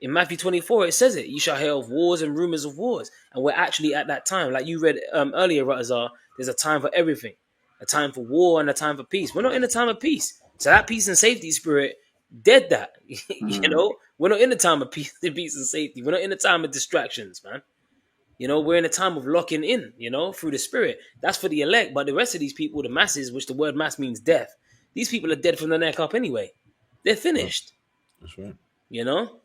In Matthew 24, it says it. You shall hear of wars and rumors of wars. And we're actually at that time. Like you read earlier, Ratazar, there's a time for everything. A time for war and a time for peace. We're not in a time of peace. So that peace and safety spirit, dead that. You know? We're not in a time of peace and safety. We're not in a time of distractions, man. You know, we're in a time of locking in, you know, through the spirit. That's for the elect. But the rest of these people, the masses, which the word mass means death, these people are dead from the neck up anyway. They're finished. That's right. You know?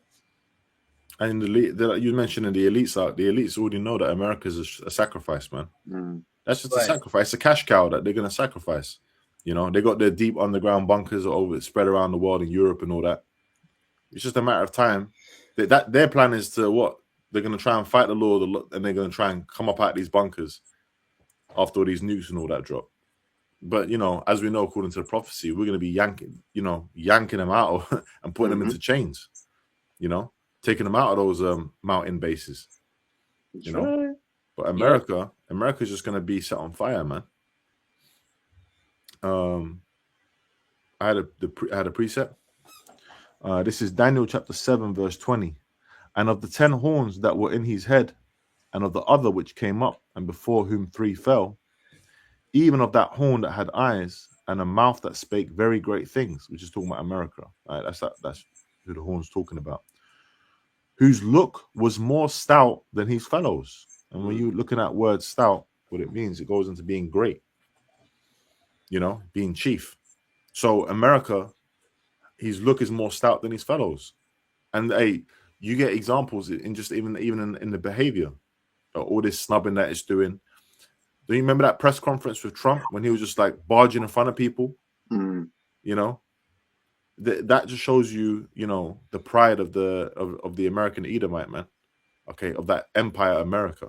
And you mentioned the elites already know that America's a sacrifice, man. That's just a sacrifice, a cash cow that they're going to sacrifice. You know, they got their deep underground bunkers spread around the world in Europe and all that. It's just a matter of time. That their plan is to what? They're going to try and fight the Lord, and they're going to try and come up out these bunkers after all these nukes and all that drop. But, you know, as we know, according to the prophecy, we're going to be yanking them out and putting them into chains, you know, taking them out of those mountain bases, you know. Right. But America's just going to be set on fire, man. I had a precept. This is Daniel chapter 7, verse 20. And of the 10 horns that were in his head, and of the other which came up, and before whom 3 fell, even of that horn that had eyes, and a mouth that spake very great things, which is talking about America. Right? That's who the horn's talking about. Whose look was more stout than his fellows. And when you're looking at word stout, what it means, it goes into being great. You know, being chief. So America, his look is more stout than his fellows. And you get examples in just even in the behavior, all this snubbing that it's doing. Do you remember that press conference with Trump when he was just like barging in front of people? You know, that just shows you, you know, the pride of the American Edomite, man. Okay, of that empire, America.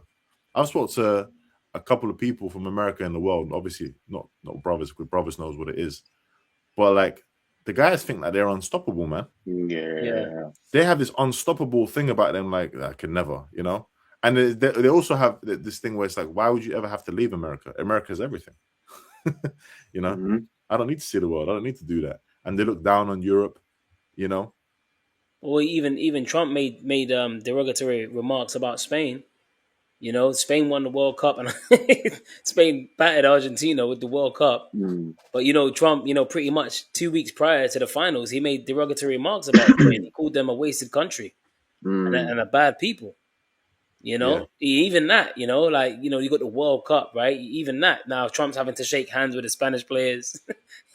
I've spoke to a couple of people from America in the world. Obviously, not brothers, because brothers knows what it is. But like, the guys think that they're unstoppable, man. Yeah. They have this unstoppable thing about them, like, I can never, you know. And they also have this thing where it's like, why would you ever have to leave America? America's everything. You know, I don't need to see the world. I don't need to do that. And they look down on Europe, you know. Or even Trump made derogatory remarks about Spain. You know, Spain won the World Cup, and Spain battered Argentina with the World Cup. But, you know, Trump, you know, pretty much 2 weeks prior to the finals, he made derogatory remarks about Spain. He called them a wasted country and a bad people. You know, even that, you know, like, you know, you got the World Cup, right? Even that. Now Trump's having to shake hands with the Spanish players.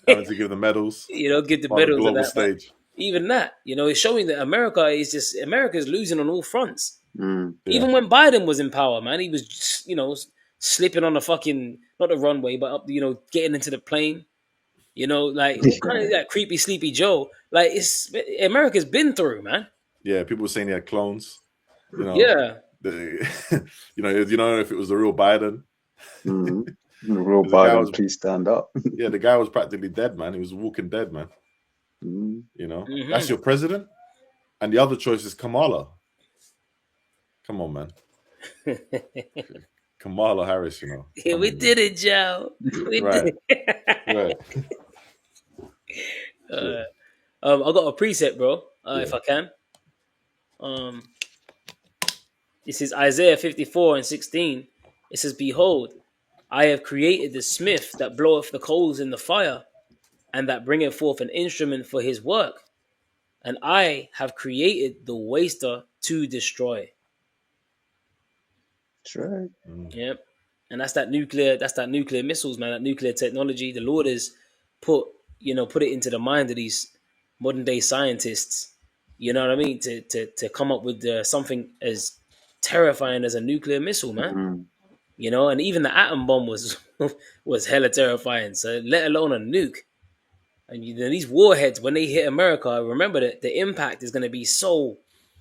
Having to give the medals. You know, give the medals on the global that. stage. Even that, you know, it's showing that America's losing on all fronts. Even when Biden was in power, man, he was just, you know, slipping on the fucking, not the runway, but up, you know, getting into the plane. Like what kind of like creepy sleepy Joe? Like it's America's been through, man. Yeah, people were saying he had clones. Yeah. You know if it was the real Biden. Mm-hmm. The real 'Cause the guy Biden, was, please stand up. yeah, the guy was practically dead, man. He was walking dead, man. That's your president, and the other choice is Kamala. Come on, man. Kamala Harris, Yeah, we did it, Joe. We Right. did it. Right. I got a preset, bro. If I can. This is Isaiah 54:16. It says, "Behold, I have created the smith that bloweth the coals in the fire, and that bringeth forth an instrument for his work. And I have created the waster to destroy." That's right. Yep. And that's that nuclear missiles, man, that nuclear technology. The Lord has put it into the mind of these modern day scientists, you know what I mean, to come up with something as terrifying as a nuclear missile, man. Mm-hmm. And even the atom bomb was was hella terrifying. So let alone a nuke. And these warheads, when they hit America, remember that the impact is going to be so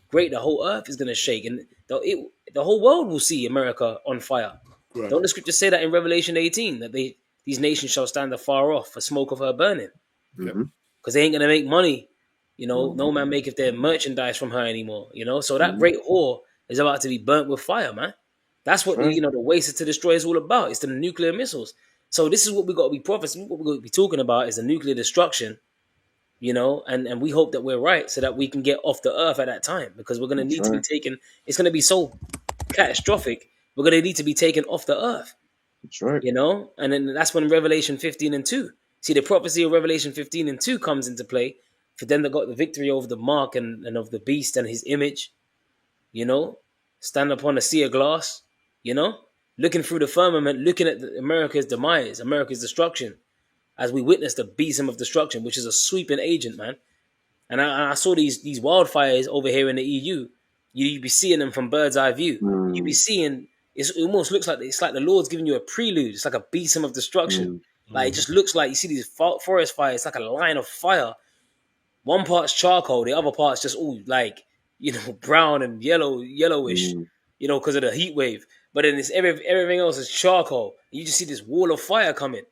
great. The whole earth is going to shake, and the whole world will see America on fire. Right. Don't the scriptures say that in Revelation 18 that these nations shall stand afar off for smoke of her burning, because they ain't going to make money. No man maketh their merchandise from her anymore. So that great whore is about to be burnt with fire, man. That's what the waste to destroy is all about. It's the nuclear missiles. So this is what we got to be prophesying. What we're going to be talking about is the nuclear destruction, and we hope that we're right so that we can get off the earth at that time, because we're going to need to be taken. It's going to be so catastrophic. We're going to need to be taken off the earth. That's right. And then that's when Revelation 15:2. See, the prophecy of Revelation 15:2 comes into play for them that got the victory over the mark and of the beast and his image. Stand upon a sea of glass. Looking through the firmament, looking at America's demise, America's destruction, as we witness the besom of destruction, which is a sweeping agent, man. And I saw these wildfires over here in the EU. You'd be seeing them from bird's eye view. You'd be seeing, it almost looks like it's like the Lord's giving you a prelude. It's like a besom of destruction. Like it just looks like you see these forest fires. It's like a line of fire. One part's charcoal, the other part's just all like brown and yellowish. Because of the heat wave. But then everything else is charcoal. You just see this wall of fire coming.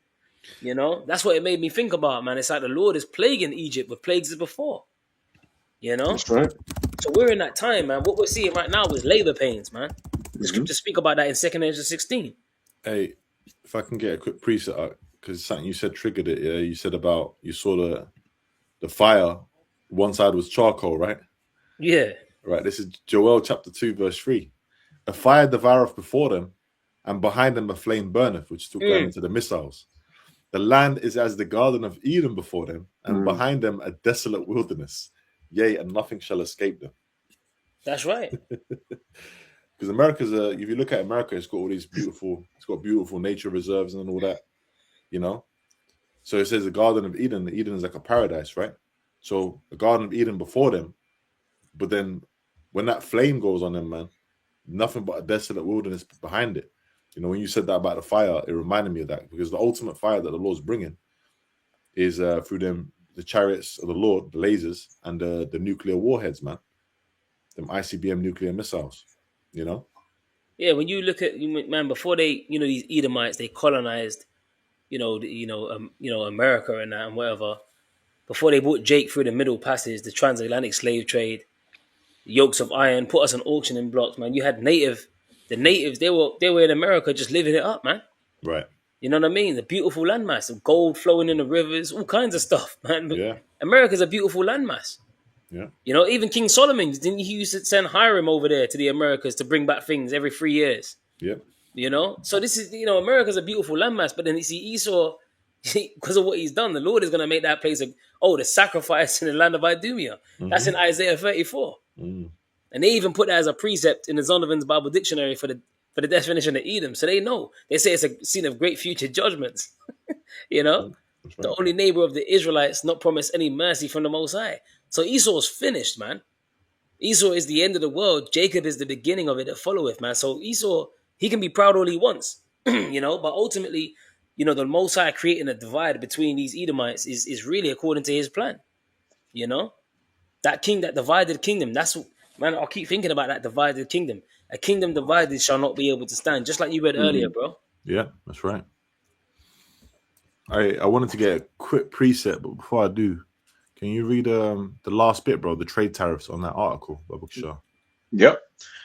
That's what it made me think about, man. It's like the Lord is plaguing Egypt with plagues as before. That's right. So we're in that time, man. What we're seeing right now is labor pains, man. The scriptures speak about that in 2 Ezra 16. Hey, if I can get a quick preset, because something you said triggered it. Yeah, you said about you saw the fire. One side was charcoal, right? Yeah. Right. This is Joel chapter 2, verse 3. A fire devoureth before them, and behind them a flame burneth, which took going into the missiles. The land is as the Garden of Eden before them, and behind them a desolate wilderness. Yea, and nothing shall escape them. That's right. Because America's if you look at America, it's got all these beautiful nature reserves and all that, So it says the Garden of Eden. Eden is like a paradise, right? So the Garden of Eden before them, but then when that flame goes on them, man, nothing but a desolate wilderness behind it. When you said that about the fire, it reminded me of that, because the ultimate fire that the Lord's bringing is through the chariots of the Lord, the lasers, and the nuclear warheads, man. Them ICBM nuclear missiles, Yeah, when you look at, man, before they, these Edomites, they colonized, America and that and whatever. Before they brought Jake through the Middle Passage, the transatlantic slave trade, yokes of iron, put us on auctioning blocks, man. You had the natives, they were in America just living it up, man. Right. You know what I mean? The beautiful landmass, the gold flowing in the rivers, all kinds of stuff, man. But yeah. America's a beautiful landmass. Yeah. Even King Solomon, didn't he used to send Hiram over there to the Americas to bring back things every 3 years? Yep. So this is, America's a beautiful landmass, but then you see Esau, because of what he's done, the Lord is going to make that place the sacrifice in the land of Idumea. That's in Isaiah 34. And they even put that as a precept in the Zondervan's Bible Dictionary for the definition of Edom. So they know. They say it's a scene of great future judgments. That's right. The only neighbor of the Israelites not promised any mercy from the Most High. So Esau's finished, man. Esau is the end of the world. Jacob is the beginning of it that followeth, man. So Esau, he can be proud all he wants, but ultimately, the Most High creating a divide between these Edomites is really according to his plan. That king that divided kingdom. That's man. I'll keep thinking about that divided kingdom. A kingdom divided shall not be able to stand. Just like you read earlier, bro. Yeah, that's right. I wanted to get a quick preset, but before I do, can you read the last bit, bro? The trade tariffs on that article, Babu Shah. Yep.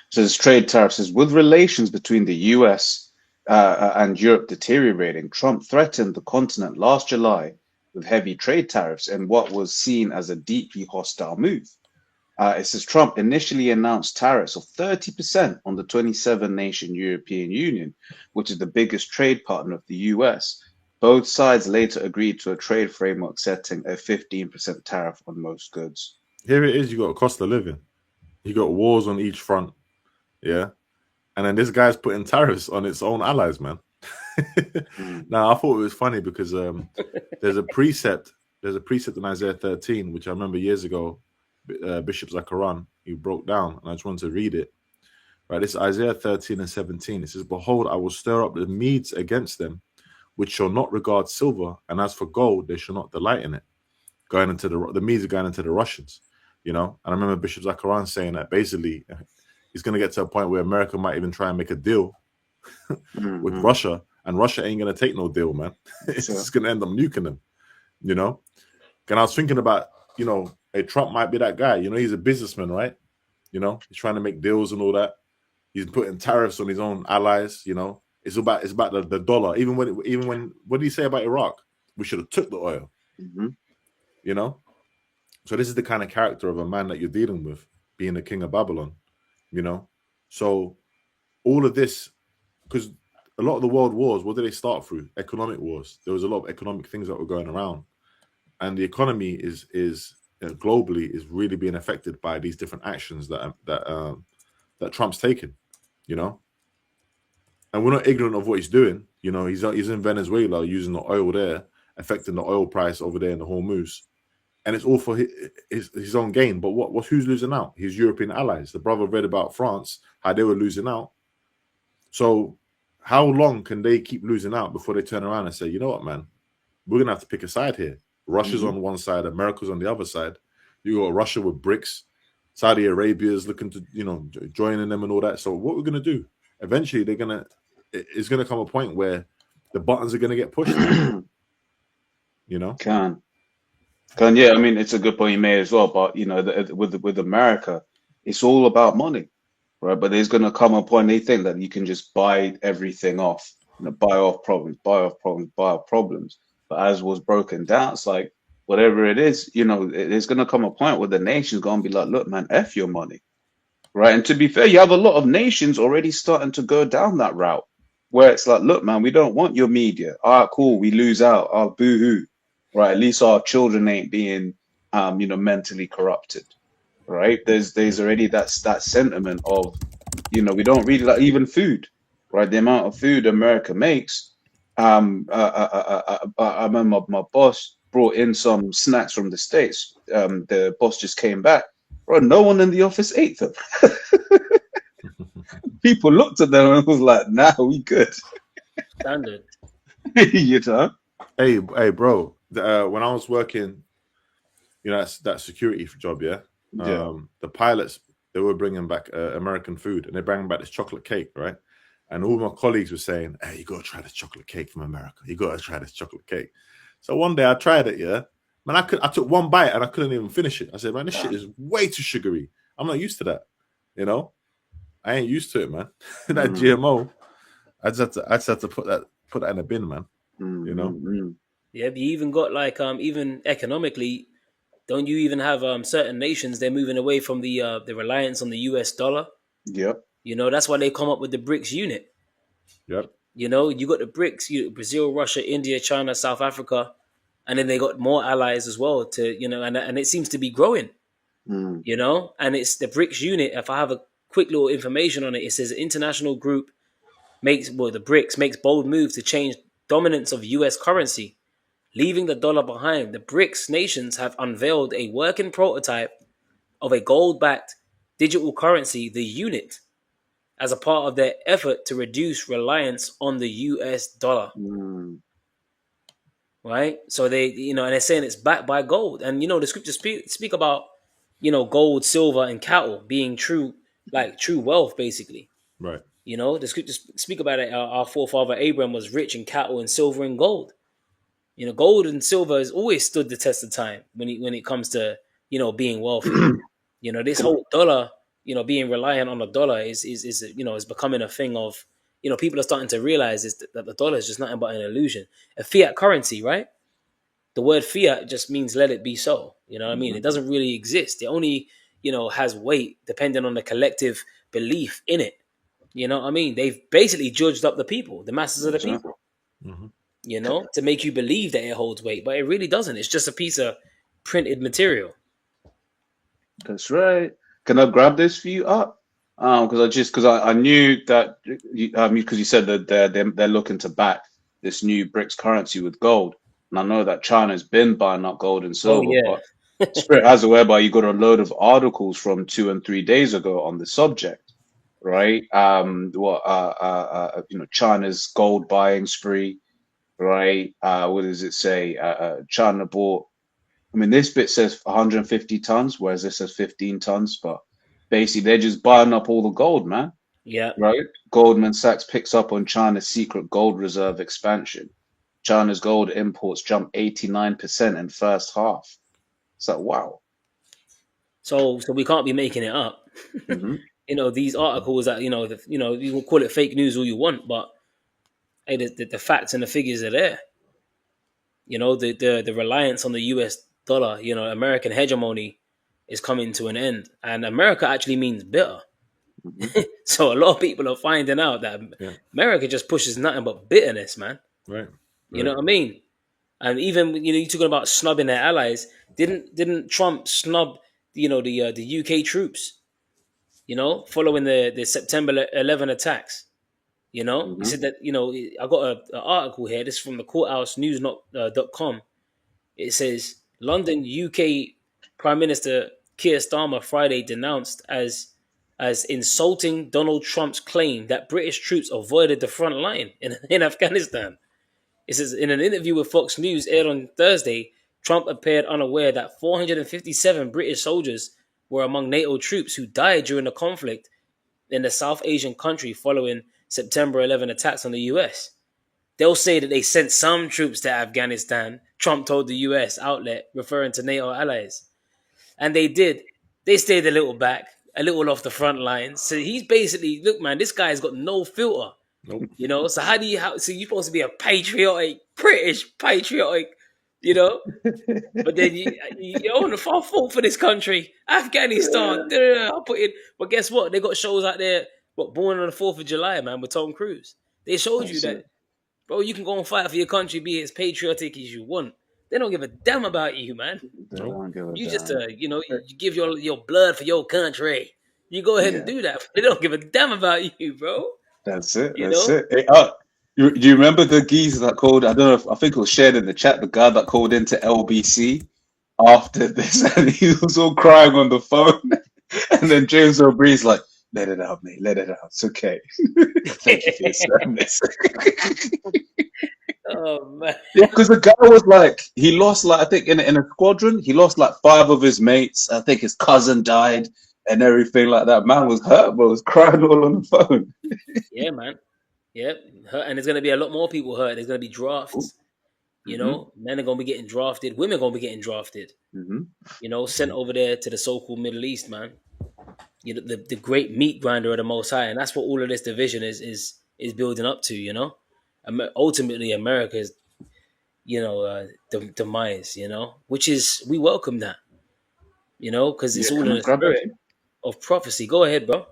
So this trade tariffs is with relations between the US and Europe deteriorating. Trump threatened the continent last July with heavy trade tariffs in what was seen as a deeply hostile move. It says Trump initially announced tariffs of 30% on the 27-nation European Union, which is the biggest trade partner of the US. Both sides later agreed to a trade framework setting a 15% tariff on most goods. Here it is. You got a cost of living. You got wars on each front. Yeah. And then this guy's putting tariffs on its own allies, man. Now, I thought it was funny because there's a precept in Isaiah 13, which I remember years ago, Bishop Zakaran, he broke down, and I just wanted to read it. Right, this is Isaiah 13 and 17. It says, "Behold, I will stir up the Medes against them, which shall not regard silver, and as for gold, they shall not delight in it." Going into the Medes are going into the Russians, And I remember Bishop Zakaran saying that basically he's going to get to a point where America might even try and make a deal with Russia, and Russia ain't going to take no deal, man. It's just going to end up nuking them, And I was thinking about, hey, Trump might be that guy. He's a businessman, right? He's trying to make deals and all that. He's putting tariffs on his own allies. It's about the dollar. Even when what did he say about Iraq? We should have took the oil. So this is the kind of character of a man that you're dealing with, being the king of Babylon. So all of this, because a lot of the world wars, what did they start through? Economic wars. There was a lot of economic things that were going around, and the economy is globally is really being affected by these different actions that Trump's taking. And we're not ignorant of what he's doing. He's in Venezuela using the oil there, affecting the oil price over there in the Hormuz, and it's all for his own gain. But who's losing out? His European allies. The brother read about France, how they were losing out. So how long can they keep losing out before they turn around and say, you know what, man, we're gonna have to pick a side here. Russia's on one side, America's on the other side. You got Russia with BRICS, Saudi Arabia is looking to join in them and all that. So what we're gonna do? Eventually, it's gonna come a point where the buttons are gonna get pushed. Can yeah. I mean, it's a good point you made as well. But with America, it's all about money, right? But there's gonna come a point they think that you can just buy everything off, buy off problems, buy off problems, buy off problems. But as was broken down, it's like whatever it is, there's gonna come a point where the nation's gonna be like, look, man, F your money. Right. And to be fair, you have a lot of nations already starting to go down that route where it's like, look, man, we don't want your media. All right, cool. We lose out. Oh, boo hoo. Right. At least our children ain't being, mentally corrupted. Right. There's already that sentiment of, we don't really like even food. Right. The amount of food America makes. I remember my boss brought in some snacks from the States. The boss just came back. Bro, no one in the office ate them. People looked at them and was like, nah, we good. Standard. Hey, bro. When I was working, that security job, yeah? The pilots, they were bringing back American food, and they're bringing back this chocolate cake, right? And all my colleagues were saying, hey, you got to try this chocolate cake from America. You got to try this chocolate cake. So one day I tried it, yeah? Man, I took one bite and I couldn't even finish it. I said, man, this shit is way too sugary. I'm not used to that. I ain't used to it, man. That GMO, I just had to put that in a bin, man. Yeah, but you even got even economically, don't you even have certain nations, they're moving away from the reliance on the US dollar? Yep. That's why they come up with the BRICS unit. Yep. You got the BRICS, Brazil, Russia, India, China, South Africa, and then they got more allies as well and it seems to be growing. And it's the BRICS unit. If I have a quick little information on it, it says international group the BRICS makes bold move to change dominance of US currency, leaving the dollar behind. The BRICS nations have unveiled a working prototype of a gold-backed digital currency, the unit, as a part of their effort to reduce reliance on the US dollar. right? So they, and they're saying it's backed by gold. And, the scriptures speak about, gold, silver, and cattle being true, like true wealth, basically. Right. The scriptures speak about it. Our forefather Abraham was rich in cattle and silver and gold. Gold and silver has always stood the test of time when it comes to, being wealthy. This whole dollar, being reliant on the dollar is becoming a thing of, people are starting to realize that the dollar is just nothing but an illusion. A fiat currency, right? The word fiat just means let it be so. You know what I mean? It doesn't really exist. It only, has weight depending on the collective belief in it. You know what I mean? They've basically judged up the people, the masses of the people, Mm-hmm. to make you believe that it holds weight, but it really doesn't. It's just a piece of printed material. That's right. Can I grab this for you up? Because I knew that because you said that they're looking to back this new BRICS currency with gold, and I know that China's been buying up gold and Oh, silver, yeah. but Spirit has a whereby you got a load of articles from 2 and 3 days ago on the subject, right? China's gold buying spree, right? What does it say? China bought. I mean, this bit says 150 tons, whereas this says 15 tons. But basically, they're just buying up all the gold, man. Yeah. Right? Goldman Sachs picks up on China's secret gold reserve expansion. China's gold imports jumped 89% in first half. It's like, wow. So we can't be making it up. Hmm. These articles that you can call it fake news all you want, but hey, the facts and the figures are there. The reliance on the U.S. dollar, American hegemony is coming to an end, and America actually means bitter. Hmm. So a lot of people are finding out that Yeah. America just pushes nothing but bitterness, man. Right. You know what I mean? And even you're talking about snubbing their allies. Didn't Trump snub the UK troops? Following the September 11 attacks. He Hmm. said that I got an article here. This is from the courthousenews.com. It says London, UK Prime Minister Keir Starmer Friday denounced as insulting Donald Trump's claim that British troops avoided the front line in Afghanistan. It says in an interview with Fox News aired on Thursday, Trump appeared unaware that 457 British soldiers were among NATO troops who died during the conflict in the South Asian country following September 11 attacks on the US. They'll say that they sent some troops to Afghanistan, Trump told the US outlet, referring to NATO allies. And they did. They stayed a little back, a little off the front lines. So he's basically, look, man, this guy's got no filter. Nope. So so you're supposed to be a patriotic, British patriotic, you know? But then you're on the far fault for this country. Afghanistan, I'll put in. But guess what? They got shows out there, Born on the 4th of July, man, with Tom Cruise. They showed you That's that, it. bro, you can go and fight for your country, be as patriotic as you want. They don't give a damn about you, man. They Nope. don't give a You just, damn. you give your blood for your country. You go ahead and Yeah, do that. They don't give a damn about you, bro. that's it. You That's know? it. Hey, do you remember the geezer that called? I don't know. I think it was shared in the chat. The guy that called into LBC after this, and he was all crying on the phone. And then James O'Bree's like, "Let it out, mate. Let it out. It's okay. Thank you for your service." Oh, man. Yeah, because the guy was like, he lost like I think in a squadron, he lost like 5 of his mates. I think his cousin died and everything like that. Man was hurt, but was crying all on the phone. Yeah, man. Yep. And there's going to be a lot more people hurt. There's going to be drafts. Hmm. Men are going to be getting drafted. Women are going to be getting drafted. Hmm. Sent over there to the so-called Middle East, man. The great meat grinder of the Most High, and that's what all of this division is building up to. Ultimately, America's demise. Which is we welcome that. Because Yeah, it's all can in I the grab that spirit for you? of prophecy. Go ahead, bro.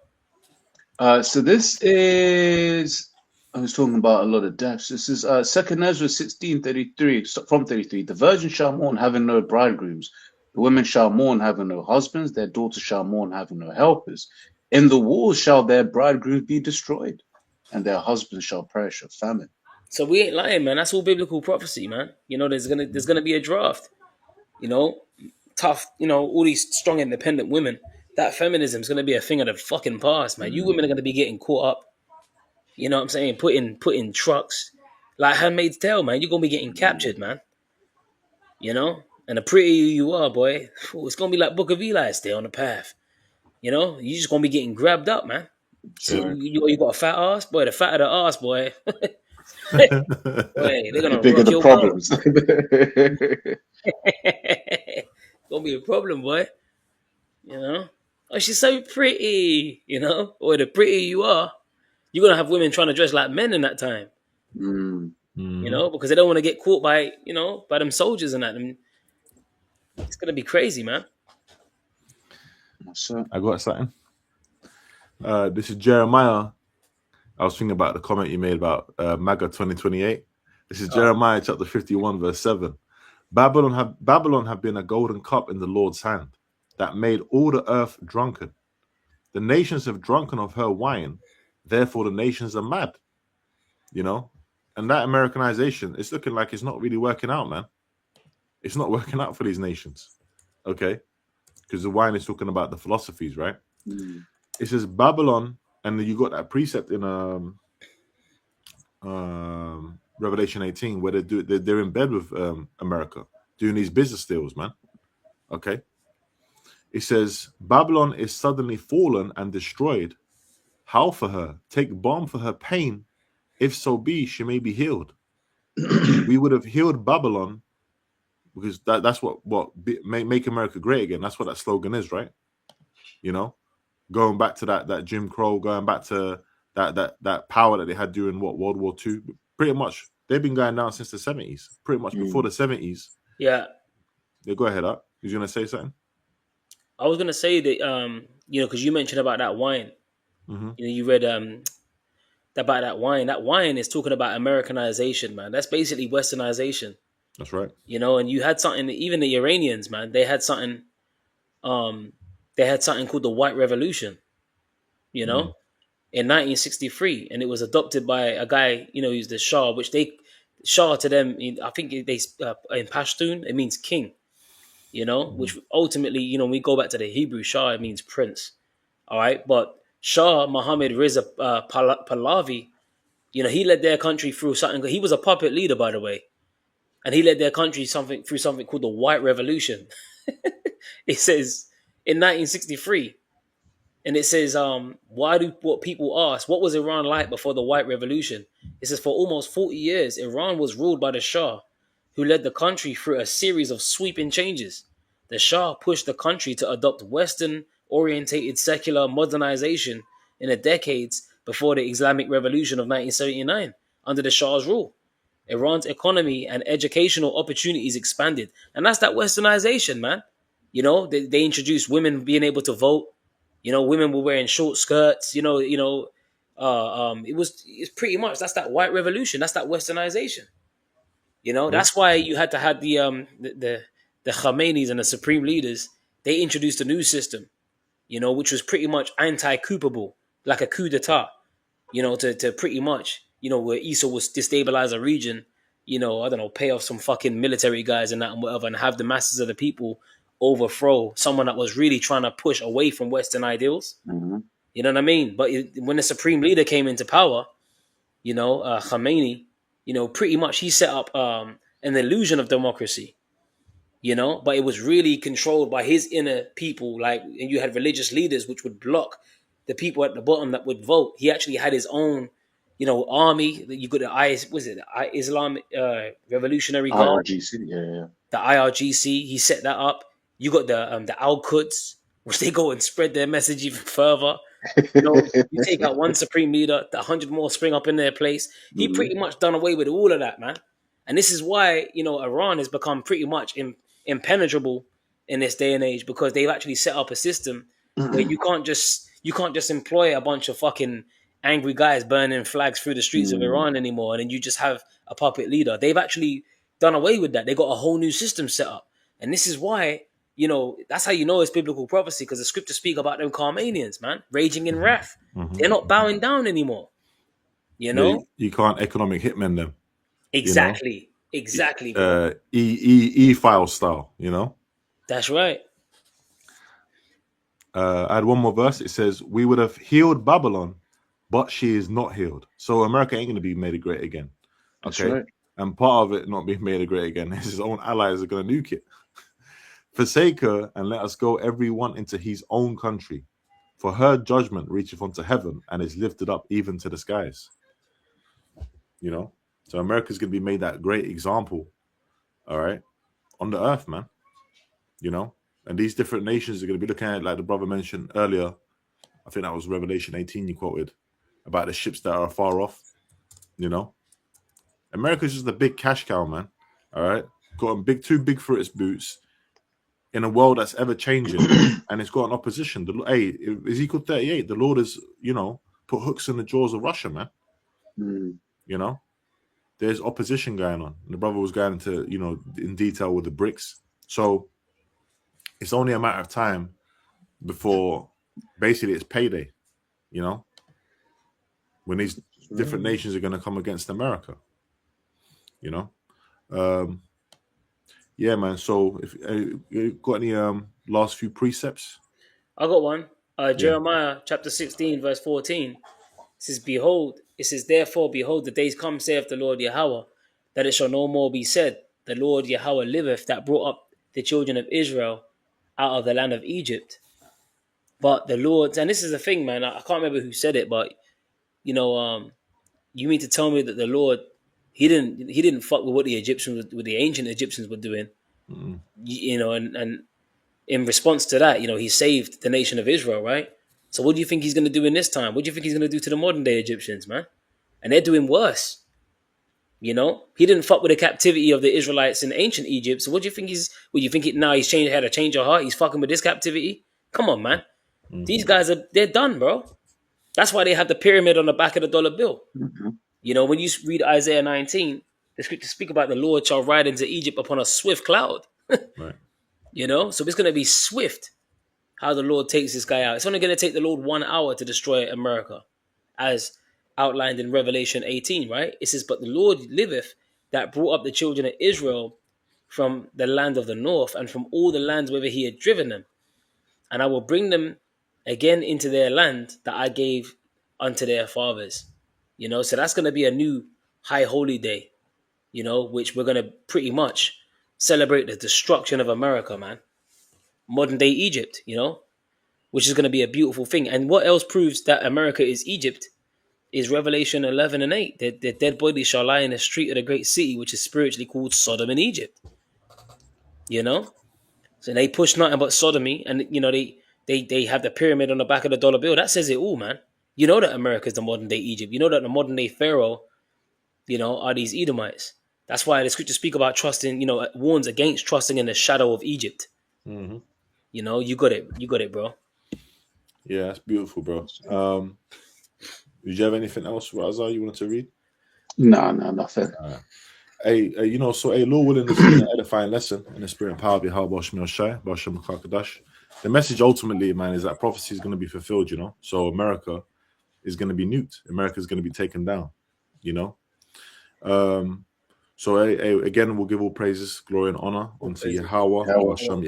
So this is, I was talking about a lot of deaths. This is 2nd Ezra 16:33 from 33. The virgin shall mourn having no bridegrooms. The women shall mourn having no husbands. Their daughters shall mourn having no helpers. In the wars shall their bridegrooms be destroyed, and their husbands shall perish of famine. So we ain't lying, man. That's all biblical prophecy, man. There's gonna be a draft. You know, tough. All these strong, independent women. That feminism is gonna be a thing of the fucking past, man. You women are gonna be getting caught up. You know what I'm saying? Put in trucks, like Handmaid's Tale, man. You're gonna be getting captured, man. You know, and the prettier you are, boy, it's gonna be like Book of Eli. Stay on the path. You know, you just gonna be getting grabbed up, man. See, Right. you got a fat ass, boy. The fatter the ass, boy. Boy, they're The gonna bigger rock the your world. problems. Gonna be a problem, boy. You know? Oh, she's so pretty, you know? Or the prettier you are, you're gonna have women trying to dress like men in that time, Mm. you know, because they don't want to get caught by, you know, by them soldiers and that. And it's gonna be crazy, man. That's it. I got something. This is Jeremiah. I was thinking about the comment you made about MAGA 2028. This is Jeremiah chapter 51, verse 7. Babylon have been a golden cup in the Lord's hand that made all the earth drunken. The nations have drunken of her wine, therefore the nations are mad. You know? And that Americanization, it's looking like it's not really working out, man. It's not working out for these nations. Okay? Because the wine is talking about the philosophies, right? Mm. It says Babylon, and you got that precept in Revelation 18 where they're in bed with America doing these business deals, man. Okay. It says Babylon is suddenly fallen and destroyed. How for her? Take balm for her pain. If so be, she may be healed. We would have healed Babylon because that's what make America great again. That's what that slogan is, right? You know, going back to that Jim Crow, going back to that power that they had during World War II. Pretty much, they've been going down since the 70s. Pretty much before the 70s. Yeah. Yeah, go ahead, up. You gonna say something? I was gonna say that, you know, because you mentioned about that wine. Mm-hmm. You know, you read about that wine. That wine is talking about Americanization, man. That's basically Westernization. That's right. You know, and you had something. Even the Iranians, man, they had something. They had something called the White Revolution. You know, in 1963, and it was adopted by a guy. You know, he's the Shah, which Shah to them. I think they in Pashtun it means king. You know, which ultimately, you know, when we go back to the Hebrew, Shah it means prince. All right, but Shah Muhammad Reza Pahlavi, you know, he led their country through something. He was a puppet leader, by the way, and he led their country through something called the White Revolution. It says in 1963, and it says, why do what people ask, what was Iran like before the White Revolution? It says for almost 40 years, Iran was ruled by the Shah, who led the country through a series of sweeping changes. The Shah pushed the country to adopt Western orientated secular modernization in the decades before the Islamic Revolution of 1979 under the Shah's rule. Iran's economy and educational opportunities expanded. And that's that westernization, man. You know, they introduced women being able to vote. You know, women were wearing short skirts. It's pretty much that's that white revolution. That's that westernization. You know, that's why you had to have the Khomeinis and the supreme leaders. They introduced a new system, you know, which was pretty much anti-coupable, like a coup d'etat. You know, to pretty much, you know, where Esau was destabilize a region. You know, I don't know, pay off some fucking military guys and that and whatever, and have the masses of the people overthrow someone that was really trying to push away from Western ideals. Mm-hmm. You know what I mean? But when the supreme leader came into power, you know, Khamenei, you know, pretty much he set up an illusion of democracy, you know, but it was really controlled by his inner people. Like, and you had religious leaders which would block the people at the bottom that would vote. He actually had his own, you know, army. You got the Islam Revolutionary Guard, IRGC, yeah. the IRGC. He set that up. You got the Al Quds, which they go and spread their message even further. You know, you take out one supreme leader, the 100 more spring up in their place. He pretty much done away with all of that, man. And this is why, you know, Iran has become pretty much impenetrable in this day and age, because they've actually set up a system where you can't just employ a bunch of fucking angry guys burning flags through the streets of Iran anymore, and then you just have a puppet leader. They've actually done away with that. They got a whole new system set up, and this is why, you know, that's how you know it's biblical prophecy, because the scriptures speak about them Carmanians, man, raging in wrath. They're not bowing down anymore. You know, Yeah, you can't economic hitman them. exactly, You know? exactly, bro. E-file style. You know. That's right. I had one more verse. It says, "We would have healed Babylon, but she is not healed." So America ain't going to be made great again. Okay. That's right. and part of it not being made great again is his own allies are going to nuke it. Forsake her and let us go every one into his own country, for her judgment reacheth unto heaven and is lifted up even to the skies. You know, so America's going to be made that great example, all right, on the earth, man. You know, and these different nations are going to be looking at it, like the brother mentioned earlier. I think that was Revelation 18 you quoted about the ships that are far off. You know, America's just a big cash cow, man. All right, got too big for its boots in a world that's ever changing, and it's got an opposition. Hey, Ezekiel 38, the Lord has, you know, put hooks in the jaws of Russia, man. You know, there's opposition going on. And the brother was going into, you know, in detail with the BRICS. So it's only a matter of time before basically it's payday, you know, when these different nations are going to come against America, you know. Yeah, man. So if you got any last few precepts? I got one. Jeremiah chapter 16, verse 14. It says, behold, it says, therefore, behold, the days come, saith the Lord Yahweh, that it shall no more be said, the Lord Yahweh liveth, that brought up the children of Israel out of the land of Egypt. But the Lord, and this is the thing, man, I can't remember who said it, but you know, you mean to tell me that the Lord, he didn't fuck with what the ancient Egyptians were doing, you know, and in response to that, you know, he saved the nation of Israel, right? So what do you think he's going to do in this time? What do you think he's going to do to the modern day Egyptians, man? And they're doing worse. You know, he didn't fuck with the captivity of the Israelites in ancient Egypt. So what do you think now he's had a change of heart? He's fucking with this captivity? Come on, man. These guys they're done, bro. That's why they have the pyramid on the back of the dollar bill. You know, when you read Isaiah 19, the scriptures speak about the Lord shall ride into Egypt upon a swift cloud. Right. You know, so it's going to be swift how the Lord takes this guy out. It's only going to take the Lord 1 hour to destroy America, as outlined in Revelation 18, right? It says, but the Lord liveth, that brought up the children of Israel from the land of the north and from all the lands whither he had driven them. And I will bring them again into their land that I gave unto their fathers. You know, so that's going to be a new high holy day, you know, which we're going to pretty much celebrate the destruction of America, man. Modern day Egypt, you know, which is going to be a beautiful thing. And what else proves that America is Egypt is Revelation 11 and 8. The dead bodies shall lie in the street of the great city, which is spiritually called Sodom and Egypt. You know? So they push nothing but sodomy, and, you know, they have the pyramid on the back of the dollar bill. That says it all, man. You know that America is the modern day Egypt. You know that the modern day Pharaoh, you know, are these Edomites. That's why the scriptures speak about trusting, you know, warns against trusting in the shadow of Egypt. Mm-hmm. You know, you got it, bro. Yeah, that's beautiful, bro. Did you have anything else, Raza, you wanted to read? No, nothing. Hey, you know, so Lord willing, this is an edifying lesson in the spirit and power of Yahweh Shemel Shai, Bashem Kakadash. The message ultimately, man, is that prophecy is going to be fulfilled, you know. So America is going to be nuked. America is going to be taken down, you know. So again, we'll give all praises, glory, and honor unto Yahweh, Bashem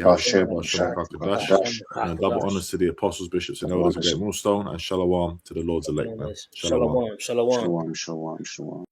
Kakadash, and double honors to the apostles, bishops, and elders of Great Millstone, and shalom to the Lord's elect, man. Shalom. Shalom.